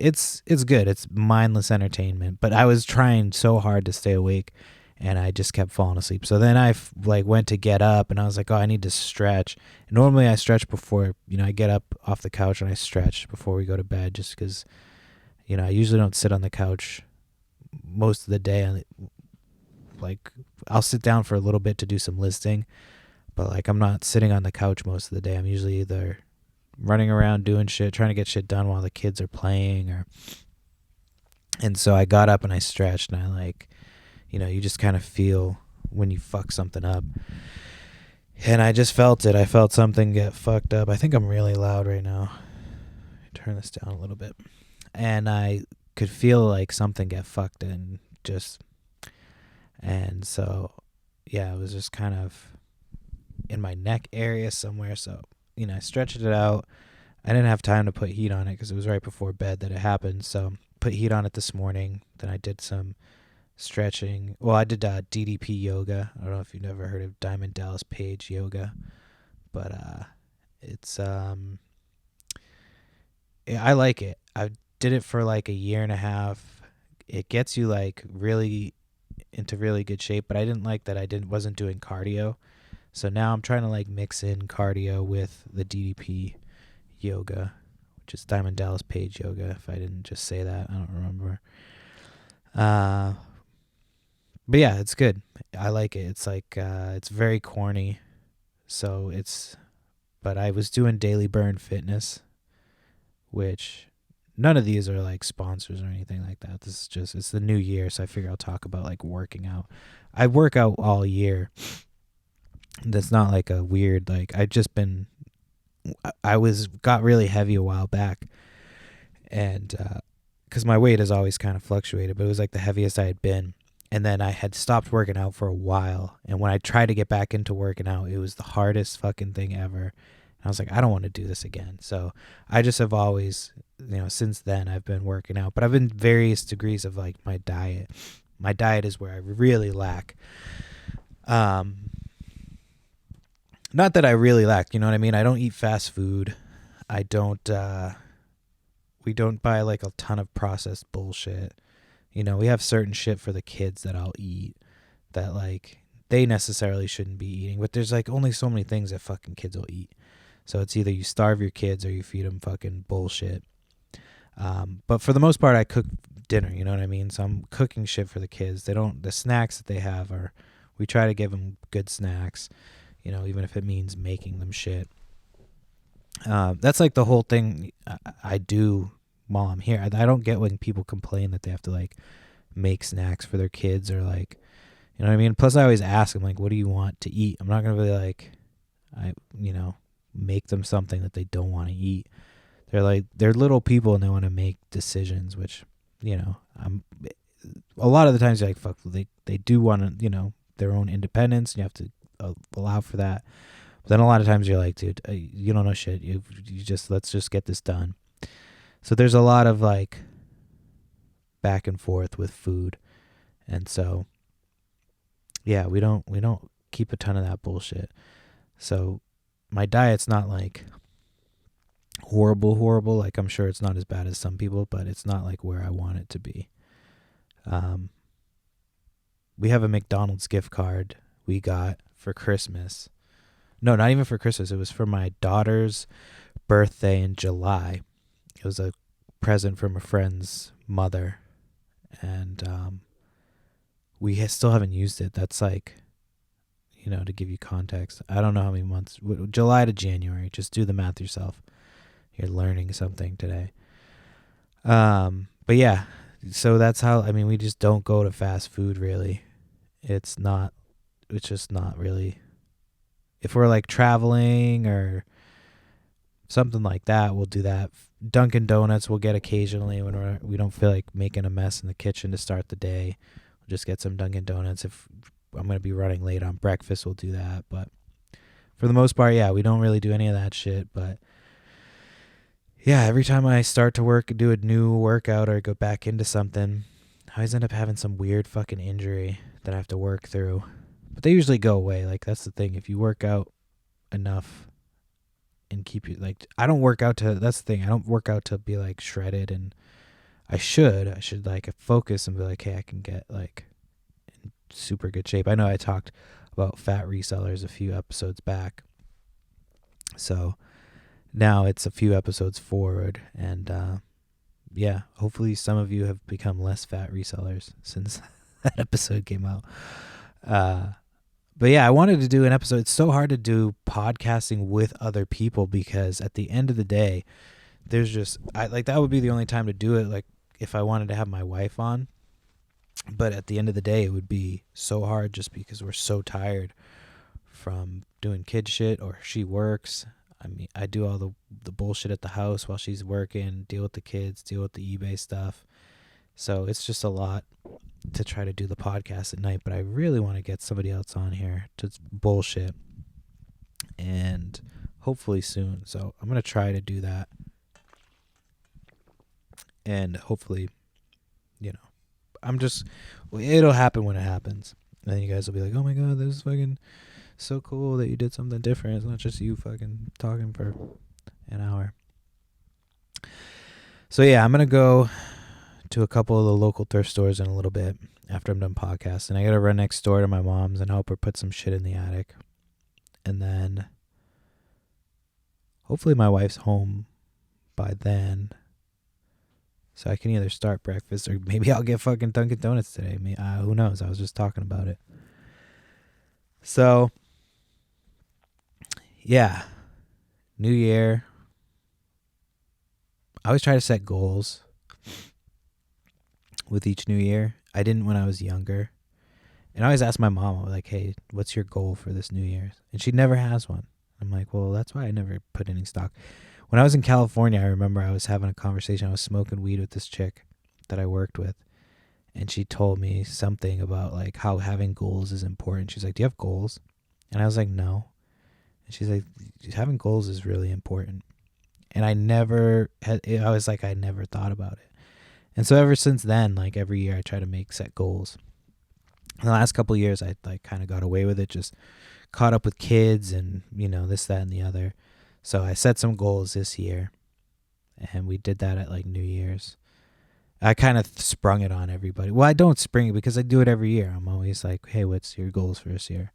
it's good. It's mindless entertainment. But I was trying so hard to stay awake, and I just kept falling asleep. So then I like went to get up, and I was like, oh, I need to stretch. And normally I stretch before, I get up off the couch and I stretch before we go to bed, just because, I usually don't sit on the couch most of the day. Like I'll sit down for a little bit to do some listing, but like I'm not sitting on the couch most of the day. I'm usually either running around doing shit, trying to get shit done while the kids are playing, and so I got up and I stretched, and I like, you just kind of feel when you fuck something up. And I just felt it. I felt something get fucked up. I think I'm really loud right now. Turn this down a little bit. And I could feel like something get fucked and so yeah, it was just kind of in my neck area somewhere. So I stretched it out. I didn't have time to put heat on it because it was right before bed that it happened. So put heat on it this morning. Then I did some stretching. Well, I did DDP yoga. I don't know if you've never heard of Diamond Dallas Page yoga, but it's I like it. I did it for like a year and a half. It gets you like really into really good shape, but I didn't like that wasn't doing cardio. So now I'm trying to like mix in cardio with the DDP yoga, which is Diamond Dallas Page yoga. If I didn't just say that, I don't remember. But yeah, it's good. I like it. It's like it's very corny. But I was doing Daily Burn Fitness, which none of these are like sponsors or anything like that. This is just, it's the new year, so I figure I'll talk about like working out. I work out all year. That's not like a weird, like got really heavy a while back, and because my weight has always kind of fluctuated, but it was like the heaviest I had been. And then I had stopped working out for a while, and when I tried to get back into working out, it was the hardest fucking thing ever. And I was like, I don't want to do this again. So I just have always, since then I've been working out, but I've been various degrees of like my diet. My diet is where I really lack. Not that I really lack, you know what I mean? I don't eat fast food. I don't, we don't buy like a ton of processed bullshit. We have certain shit for the kids that I'll eat that like they necessarily shouldn't be eating, but there's like only so many things that fucking kids will eat. So it's either you starve your kids or you feed them fucking bullshit. But for the most part, I cook dinner, you know what I mean? So I'm cooking shit for the kids. The snacks that they have we try to give them good snacks, even if it means making them shit. That's like the whole thing I do while I'm here. I don't get when people complain that they have to like make snacks for their kids or like, you know what I mean? Plus I always ask them like, what do you want to eat? I'm not going to be like, make them something that they don't want to eat. They're little people and they want to make decisions, which, I'm a lot of the times you're like, fuck, they do want to, their own independence, and you have to allow for that. But then a lot of times you're like, dude, you don't know shit. You just, let's just get this done. So there's a lot of like back and forth with food. And so, yeah, we don't keep a ton of that bullshit. So my diet's not like horrible. Like I'm sure it's not as bad as some people, but it's not like where I want it to be. We have a McDonald's gift card we got for Christmas. No, not even for Christmas. It was for my daughter's birthday in July. It was a present from a friend's mother, and we still haven't used it. That's like, to give you context, I don't know how many months. July to January. Just do the math yourself. You're learning something today. But yeah, so that's how. I mean, we just don't go to fast food really. It's just not really. If we're like traveling or something like that, we'll do that. Dunkin' Donuts we'll get occasionally when we don't feel like making a mess in the kitchen to start the day. We'll just get some Dunkin' Donuts. If I'm going to be running late on breakfast, we'll do that. But for the most part, yeah, we don't really do any of that shit. But yeah, every time I start to do a new workout or go back into something, I always end up having some weird fucking injury that I have to work through. But they usually go away. Like, that's the thing. If you work out enough and keep you, like, that's the thing. I don't work out to be like shredded, and I should like focus and be like, hey, I can get like in super good shape. I know I talked about fat resellers a few episodes back. So now it's a few episodes forward, and yeah, hopefully some of you have become less fat resellers since that episode came out. But yeah, I wanted to do an episode. It's so hard to do podcasting with other people because at the end of the day, there's just that would be the only time to do it, like if I wanted to have my wife on. But at the end of the day, it would be so hard just because we're so tired from doing kid shit, or she works. I mean, I do all the bullshit at the house while she's working, deal with the kids, deal with the eBay stuff. So it's just a lot to try to do the podcast at night, but I really want to get somebody else on here to bullshit, and hopefully soon. So I'm going to try to do that, and hopefully, it'll happen when it happens. And then you guys will be like, oh my God, this is fucking so cool that you did something different. It's not just you fucking talking for an hour. So yeah, I'm going to go to a couple of the local thrift stores in a little bit after I'm done podcasting. I got to run next door to my mom's and help her put some shit in the attic. And then hopefully my wife's home by then, so I can either start breakfast or maybe I'll get fucking Dunkin' Donuts today. Who knows? I was just talking about it. So yeah, New Year. I always try to set goals with each new year. I didn't when I was younger. And I always ask my mom, like, hey, what's your goal for this New Year's? And she never has one. I'm like, well, that's why I never put any stock. When I was in California, I remember I was having a conversation. I was smoking weed with this chick that I worked with. And she told me something about like how having goals is important. She's like, do you have goals? And I was like, no. And she's like, having goals is really important. And I never thought about it. And so ever since then, like every year I try to set goals. In the last couple of years, I like kind of got away with it, just caught up with kids and, this, that, and the other. So I set some goals this year, and we did that at like New Year's. I kind of sprung it on everybody. Well, I don't spring it because I do it every year. I'm always like, hey, what's your goals for this year?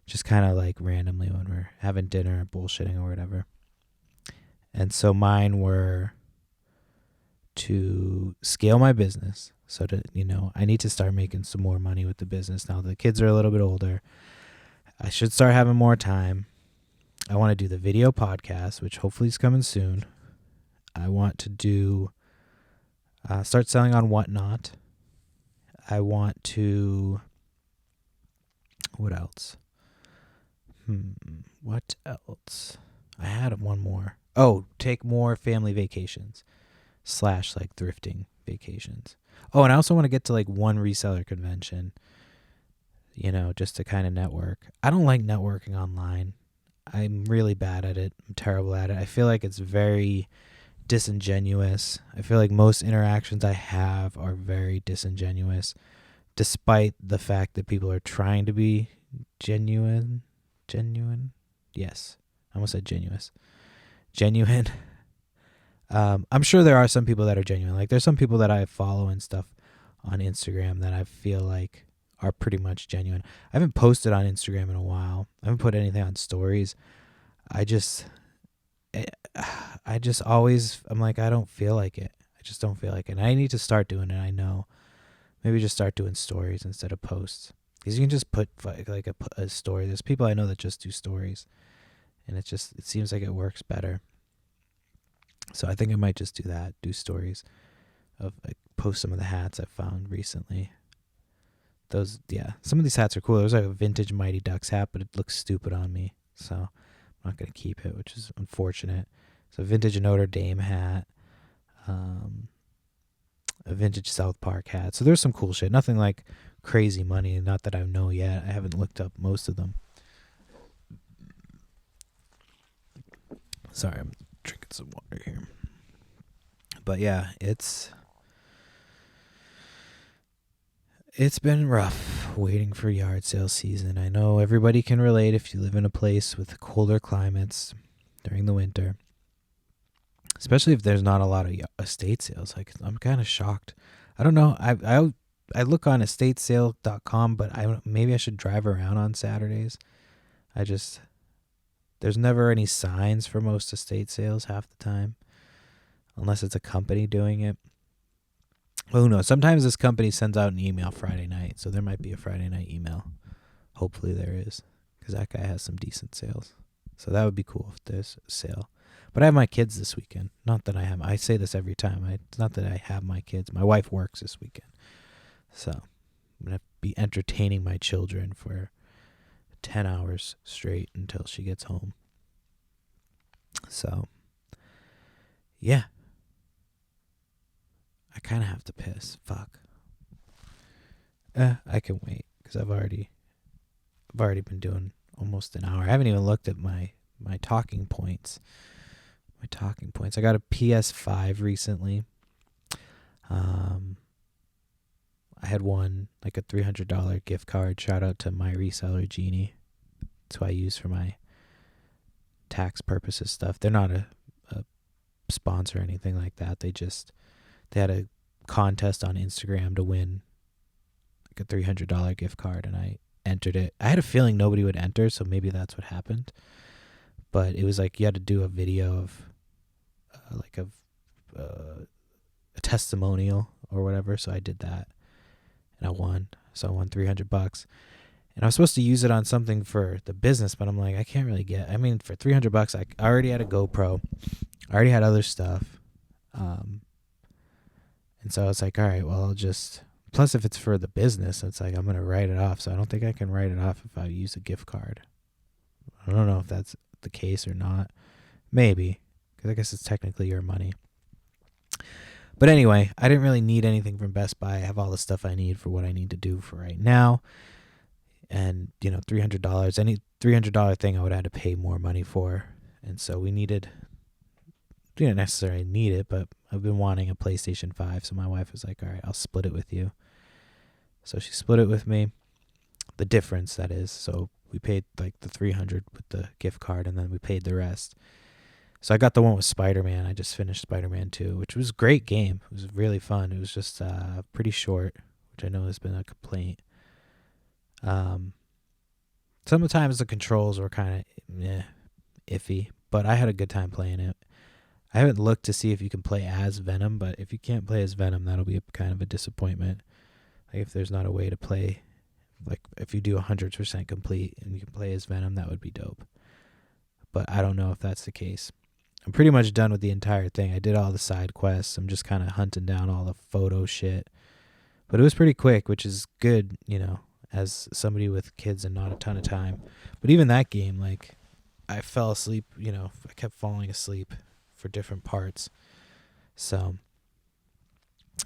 Just kind of like randomly when we're having dinner or bullshitting or whatever. And so mine were to scale my business. So I need to start making some more money with the business now. The kids are a little bit older. I should start having more time. I want to do the video podcast, which hopefully is coming soon. I want to start selling on Whatnot. I want to, what else? What else? I had one more. Oh, take more family vacations / like thrifting vacations. Oh, and I also want to get to like one reseller convention, just to kind of network. I don't like networking online. I'm really bad at it. I'm terrible at it. I feel like it's very disingenuous. I feel like most interactions I have are very disingenuous, despite the fact that people are trying to be genuine. Yes. I almost said genuine. I'm sure there are some people that are genuine. Like there's some people that I follow and stuff on Instagram that I feel like are pretty much genuine. I haven't posted on Instagram in a while. I haven't put anything on stories. I'm like, I don't feel like it. I just don't feel like it. And I need to start doing it. I know Maybe just start doing stories instead of posts. Because you can just put like a story. There's people I know that just do stories, and it seems like it works better. So I think I might just do that. Do stories of like post some of the hats I found recently. Some of these hats are cool. There's like a vintage Mighty Ducks hat, but it looks stupid on me, so I'm not gonna keep it, which is unfortunate. It's a vintage Notre Dame hat, a vintage South Park hat. So there's some cool shit. Nothing like crazy money. Not that I know yet. I haven't looked up most of them. Sorry, I'm drinking some water here. But yeah, it's been rough waiting for yard sale season. I know everybody can relate if you live in a place with colder climates during the winter. Especially if there's not a lot of estate sales. Like, I'm kind of shocked. I don't know. I look on estatesale.com, but maybe I should drive around on Saturdays. There's never any signs for most estate sales half the time, unless it's a company doing it. Well, who knows? Sometimes this company sends out an email Friday night, so there might be a Friday night email. Hopefully there is, because that guy has some decent sales. So that would be cool if there's a sale. But I have my kids this weekend. Not that I say this every time. It's not that I have my kids. My wife works this weekend. So I'm going to be entertaining my children for 10 hours straight until she gets home. So, yeah. I kind of have to piss. Fuck. I can wait because I've already been doing almost an hour. I haven't even looked at my talking points. I got a PS5 recently. I had one, like a $300 gift card. Shout out to my reseller, Genie. That's who I use for my tax purposes stuff. They're not a sponsor or anything like that. They had a contest on Instagram to win like a $300 gift card, and I entered it. I had a feeling nobody would enter, so maybe that's what happened. But it was like you had to do a video of a testimonial or whatever. So I did that, and I won. So I won $300, and I was supposed to use it on something for the business, but I'm like, I can't really get. I mean, for $300, I already had a GoPro, I already had other stuff, and so I was like, all right, well, I'll just. Plus, if it's for the business, it's like I'm gonna write it off. So I don't think I can write it off if I use a gift card. I don't know if that's the case or not. Maybe, because I guess it's technically your money. But anyway, I didn't really need anything from Best Buy. I have all the stuff I need for what I need to do for right now. And, $300, any $300 thing I would have to pay more money for. And so we didn't necessarily need it, but I've been wanting a PlayStation 5. So my wife was like, all right, I'll split it with you. So she split it with me. The difference, that is. So we paid like the $300 with the gift card, and then we paid the rest. So I got the one with Spider-Man. I just finished Spider-Man 2, which was a great game. It was really fun. It was just pretty short, which I know has been a complaint. Sometimes the controls were kind of iffy, but I had a good time playing it. I haven't looked to see if you can play as Venom, but if you can't play as Venom, that'll be kind of a disappointment. Like if there's not a way to play, like if you do 100% complete and you can play as Venom, that would be dope. But I don't know if that's the case. I'm pretty much done with the entire thing. I did all the side quests. I'm just kind of hunting down all the photo shit. But it was pretty quick, which is good, as somebody with kids and not a ton of time. But even that game, like, I fell asleep, I kept falling asleep for different parts. So,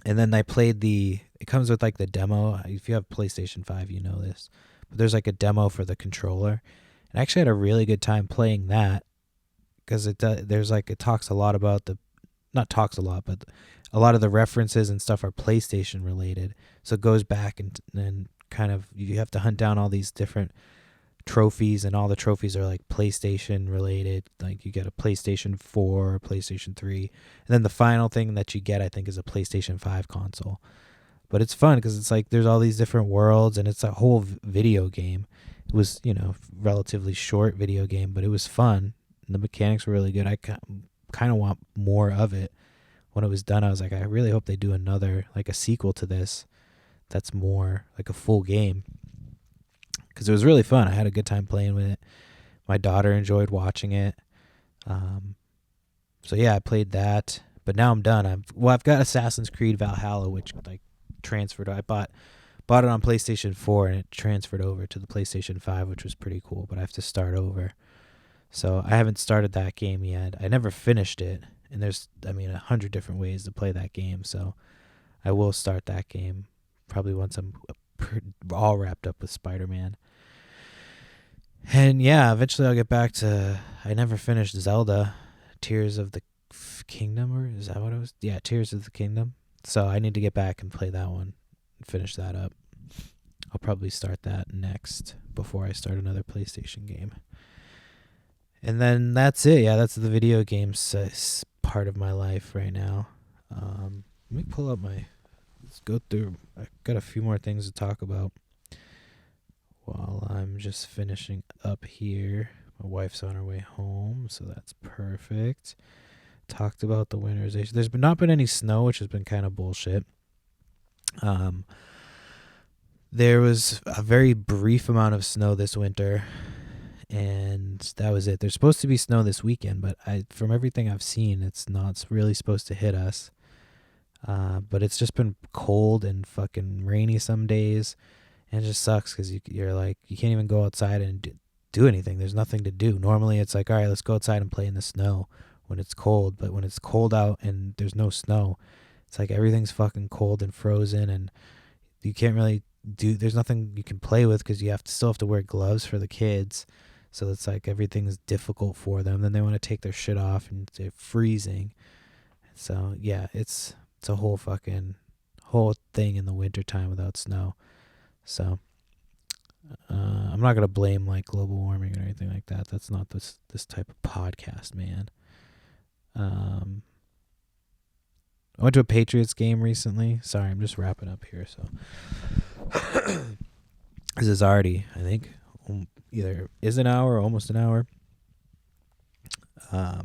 and then I played it comes with like the demo. If you have PlayStation 5, you know this. But there's like a demo for the controller. And I actually had a really good time playing that. Because it talks a lot about not talks a lot, but a lot of the references and stuff are PlayStation related. So it goes back and kind of, you have to hunt down all these different trophies, and all the trophies are like PlayStation related. Like you get a PlayStation 4, PlayStation 3, and then the final thing that you get, I think, is a PlayStation 5 console. But it's fun because it's like there's all these different worlds, and it's a whole video game. It was, relatively short video game, but it was fun. The mechanics were really good. I kind of want more of it. When it was done, I was like, I really hope they do another, like a sequel to this that's more like a full game, because it was really fun. I had a good time playing with it. My daughter enjoyed watching it. So yeah, I played that, but now I'm done. I've got Assassin's Creed Valhalla, which like transferred. I bought it on PlayStation 4 and it transferred over to the PlayStation 5, which was pretty cool, but I have to start over. So I haven't started that game yet. I never finished it, and there's 100 different ways to play that game. So I will start that game probably once I'm all wrapped up with Spider-Man. And yeah, eventually I'll get back to. I never finished Zelda, Tears of the Kingdom, or is that what it was? Yeah, Tears of the Kingdom. So I need to get back and play that one and finish that up. I'll probably start that next before I start another PlayStation game. And then that's it. Yeah, that's the video games part of my life right now. Let me pull up let's go through. I got a few more things to talk about while I'm just finishing up here. My wife's on her way home, so that's perfect. Talked about the winterization. There's not been any snow, which has been kind of bullshit. There was a very brief amount of snow this winter, and that was it. There's supposed to be snow this weekend, but from everything I've seen, it's not really supposed to hit us. But it's just been cold and fucking rainy some days, and it just sucks because you're like, you can't even go outside and do anything. There's nothing to do. Normally it's like, all right, let's go outside and play in the snow when it's cold, but when it's cold out and there's no snow, it's like everything's fucking cold and frozen, and you can't really there's nothing you can play with because you still have to wear gloves for the kids. So it's like everything's difficult for them. Then they want to take their shit off and they're freezing. So yeah, it's a whole thing in the wintertime without snow. So I'm not gonna blame like global warming or anything like that. That's not this type of podcast, man. I went to a Patriots game recently. Sorry, I'm just wrapping up here. So this is already, I think, either is an hour or almost an hour. But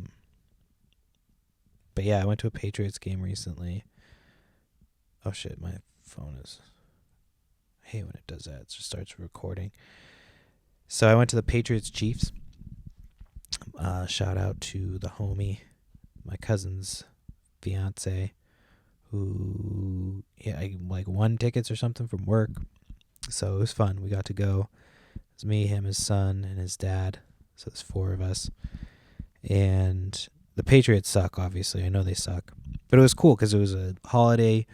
yeah, I went to a Patriots game recently. Oh shit, my phone is. I hate when it does that. It just starts recording. So I went to the Patriots Chiefs. Shout out to the homie, my cousin's fiance, who I won tickets or something from work. So it was fun. We got to go. It was me, him, his son, and his dad. So it's 4 of us. And the Patriots suck, obviously. I know they suck. But it was cool because it was a holiday. It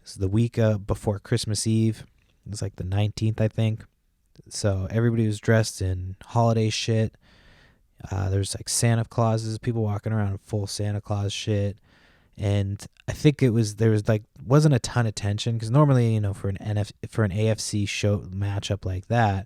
was the week before Christmas Eve. It was like the 19th, I think. So everybody was dressed in holiday shit. There was like Santa Clauses, people walking around in full Santa Claus shit. And I think wasn't a ton of tension because normally, for an AFC show matchup like that,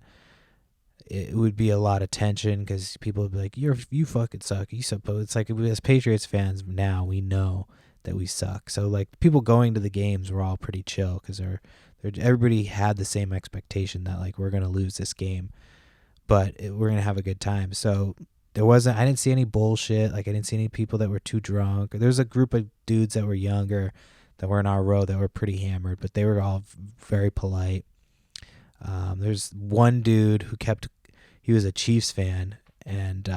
it would be a lot of tension because people would be like, you fucking suck. You suppose it's like as Patriots fans now we know that we suck. So like people going to the games were all pretty chill because everybody had the same expectation that like we're gonna lose this game, but we're gonna have a good time. So I didn't see any bullshit. Like I didn't see any people that were too drunk. There's a group of dudes that were younger that were in our row that were pretty hammered, but they were all very polite. There's one dude he was a Chiefs fan, and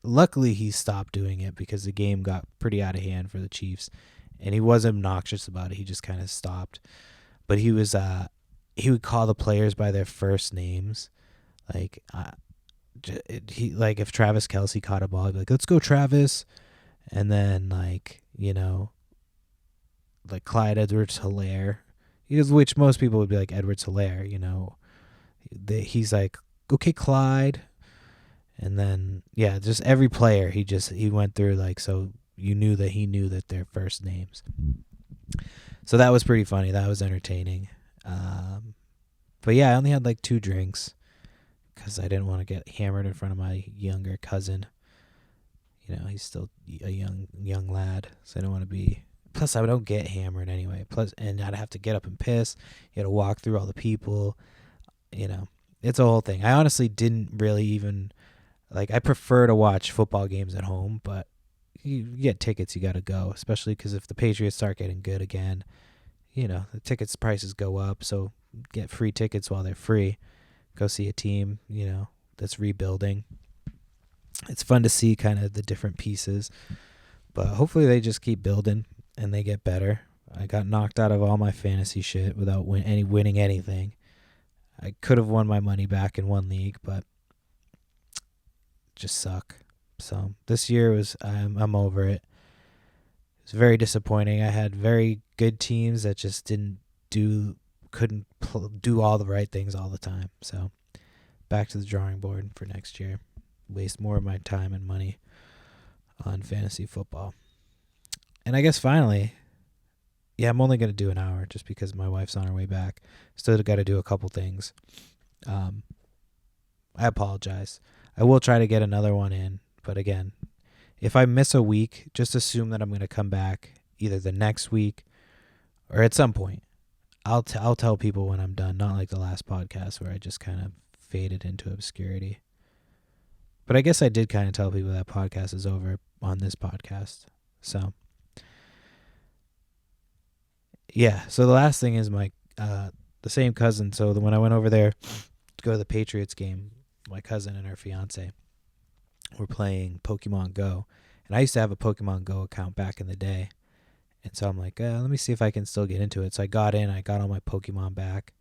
luckily he stopped doing it because the game got pretty out of hand for the Chiefs, and he wasn't obnoxious about it. He just kind of stopped. But he would call the players by their first names, like if Travis Kelce caught a ball, he'd be like, "Let's go, Travis," and then like Clyde Edwards-Helaire, which most people would be like Edwards-Helaire, he's like, "Okay, Clyde," and then yeah, just every player he went through like, so you knew that he knew that their first names. So that was pretty funny. That was entertaining. But yeah, I only had like 2 drinks because I didn't want to get hammered in front of my younger cousin. He's still a young lad, so I don't want to be. Plus, I don't get hammered anyway. And I'd have to get up and piss. You got to walk through all the people. It's a whole thing. I honestly didn't really even I prefer to watch football games at home, but you get tickets, you got to go. Especially because if the Patriots start getting good again, the tickets prices go up, so get free tickets while they're free. Go see a team, that's rebuilding. It's fun to see kind of the different pieces, but hopefully they just keep building and they get better. I got knocked out of all my fantasy shit without winning anything. I could have won my money back in one league, but just suck. So this year I'm over it. It was very disappointing. I had very good teams that just couldn't do all the right things all the time. So back to the drawing board for next year. Waste more of my time and money on fantasy football. And I guess finally, I'm only going to do an hour just because my wife's on her way back. Still got to do a couple things. I apologize. I will try to get another one in. But again, if I miss a week, just assume that I'm going to come back either the next week or at some point. I'll tell people when I'm done, not like the last podcast where I just kind of faded into obscurity. But I guess I did kind of tell people that podcast is over on this podcast. So, yeah. So the last thing is the same cousin. So when I went over there to go to the Patriots game, my cousin and her fiance were playing Pokemon Go. And I used to have a Pokemon Go account back in the day. And so I'm like, let me see if I can still get into it. So I got in. I got all my Pokemon back.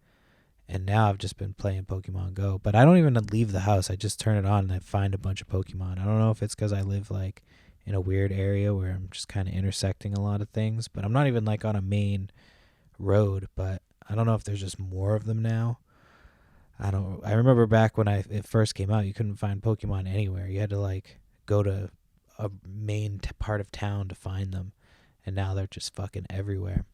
And now I've just been playing Pokemon Go. But I don't even leave the house. I just turn it on and I find a bunch of Pokemon. I don't know if it's because I live like in a weird area where I'm just kind of intersecting a lot of things. But I'm not even like on a main road. But I don't know if there's just more of them now. I remember back when it first came out, you couldn't find Pokemon anywhere. You had to like go to a main part of town to find them. And now they're just fucking everywhere.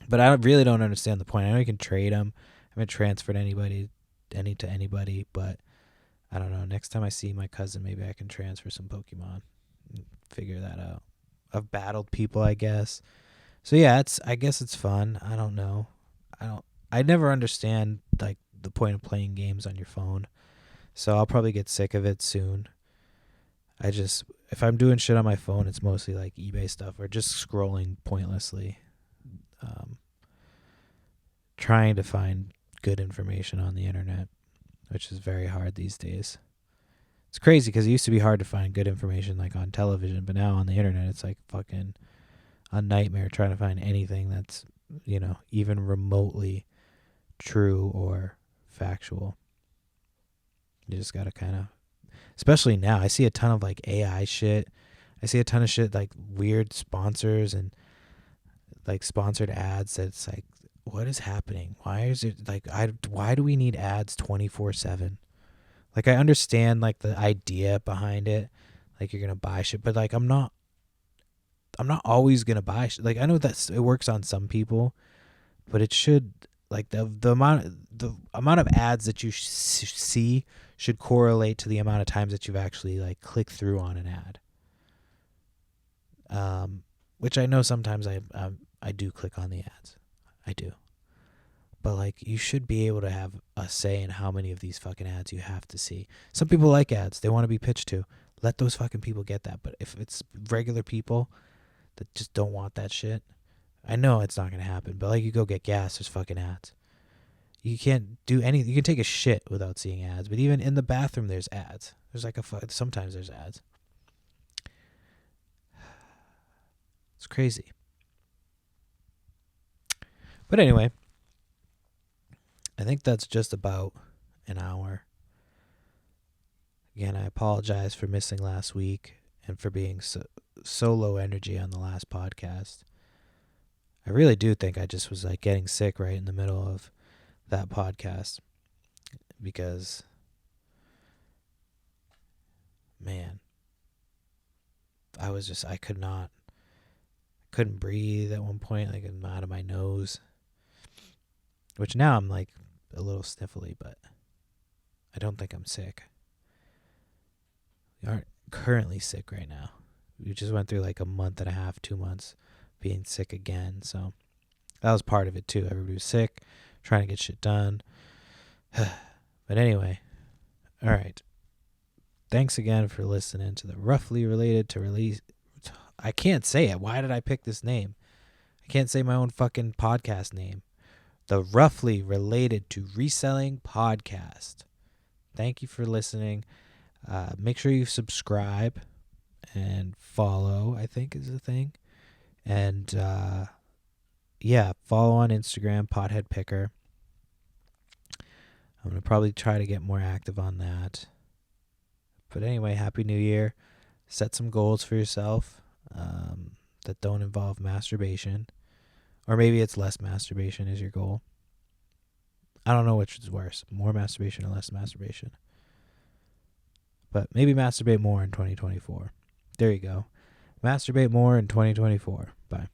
But I really don't understand the point. I know you can trade them. I haven't transferred any to anybody, but I don't know. Next time I see my cousin, maybe I can transfer some Pokemon and figure that out. I've battled people, I guess. So yeah, I guess it's fun. I don't know. I never understand like the point of playing games on your phone. So I'll probably get sick of it soon. If I'm doing shit on my phone, it's mostly like eBay stuff or just scrolling pointlessly. Trying to find good information on the internet, which is very hard these days. It's crazy because it used to be hard to find good information like on television, but now on the internet it's like fucking a nightmare trying to find anything that's, even remotely true or factual. You just gotta kind of, especially now, I see a ton of like AI shit. I see a ton of shit like weird sponsors and like sponsored ads that's like, what is happening? Why is it like why do we need ads 24/7? Like I understand like the idea behind it, like you're gonna buy shit, but like I'm not always gonna buy shit. Like I know that it works on some people, but it should like the amount of ads that you see should correlate to the amount of times that you've actually like clicked through on an ad. Which I know sometimes I do click on the ads. I do. But like you should be able to have a say in how many of these fucking ads you have to see. Some people like ads. They want to be pitched to. Let those fucking people get that. But if it's regular people that just don't want that shit, I know it's not going to happen. But like you go get gas, there's fucking ads. You can't do anything. You can take a shit without seeing ads. But even in the bathroom, there's ads. There's like sometimes there's ads. It's crazy. But anyway, I think that's just about an hour. Again, I apologize for missing last week and for being so low energy on the last podcast. I really do think I just was like getting sick right in the middle of that podcast because, man, I couldn't breathe at one point, like I'm out of my nose. Which now I'm like a little sniffly, but I don't think I'm sick. We aren't currently sick right now. We just went through like a month and a half, 2 months being sick again. So that was part of it too. Everybody was sick, trying to get shit done. But anyway, all right. Thanks again for listening to the Roughly Related to Release. I can't say it. Why did I pick this name? I can't say my own fucking podcast name. The Roughly Related to Reselling Podcast. Thank you for listening. Make sure you subscribe and follow, I think is the thing. And follow on Instagram, Pothead Picker. I'm going to probably try to get more active on that. But anyway, Happy New Year. Set some goals for yourself that don't involve masturbation. Or maybe it's less masturbation is your goal. I don't know which is worse, more masturbation or less masturbation. But maybe masturbate more in 2024. There you go. Masturbate more in 2024. Bye.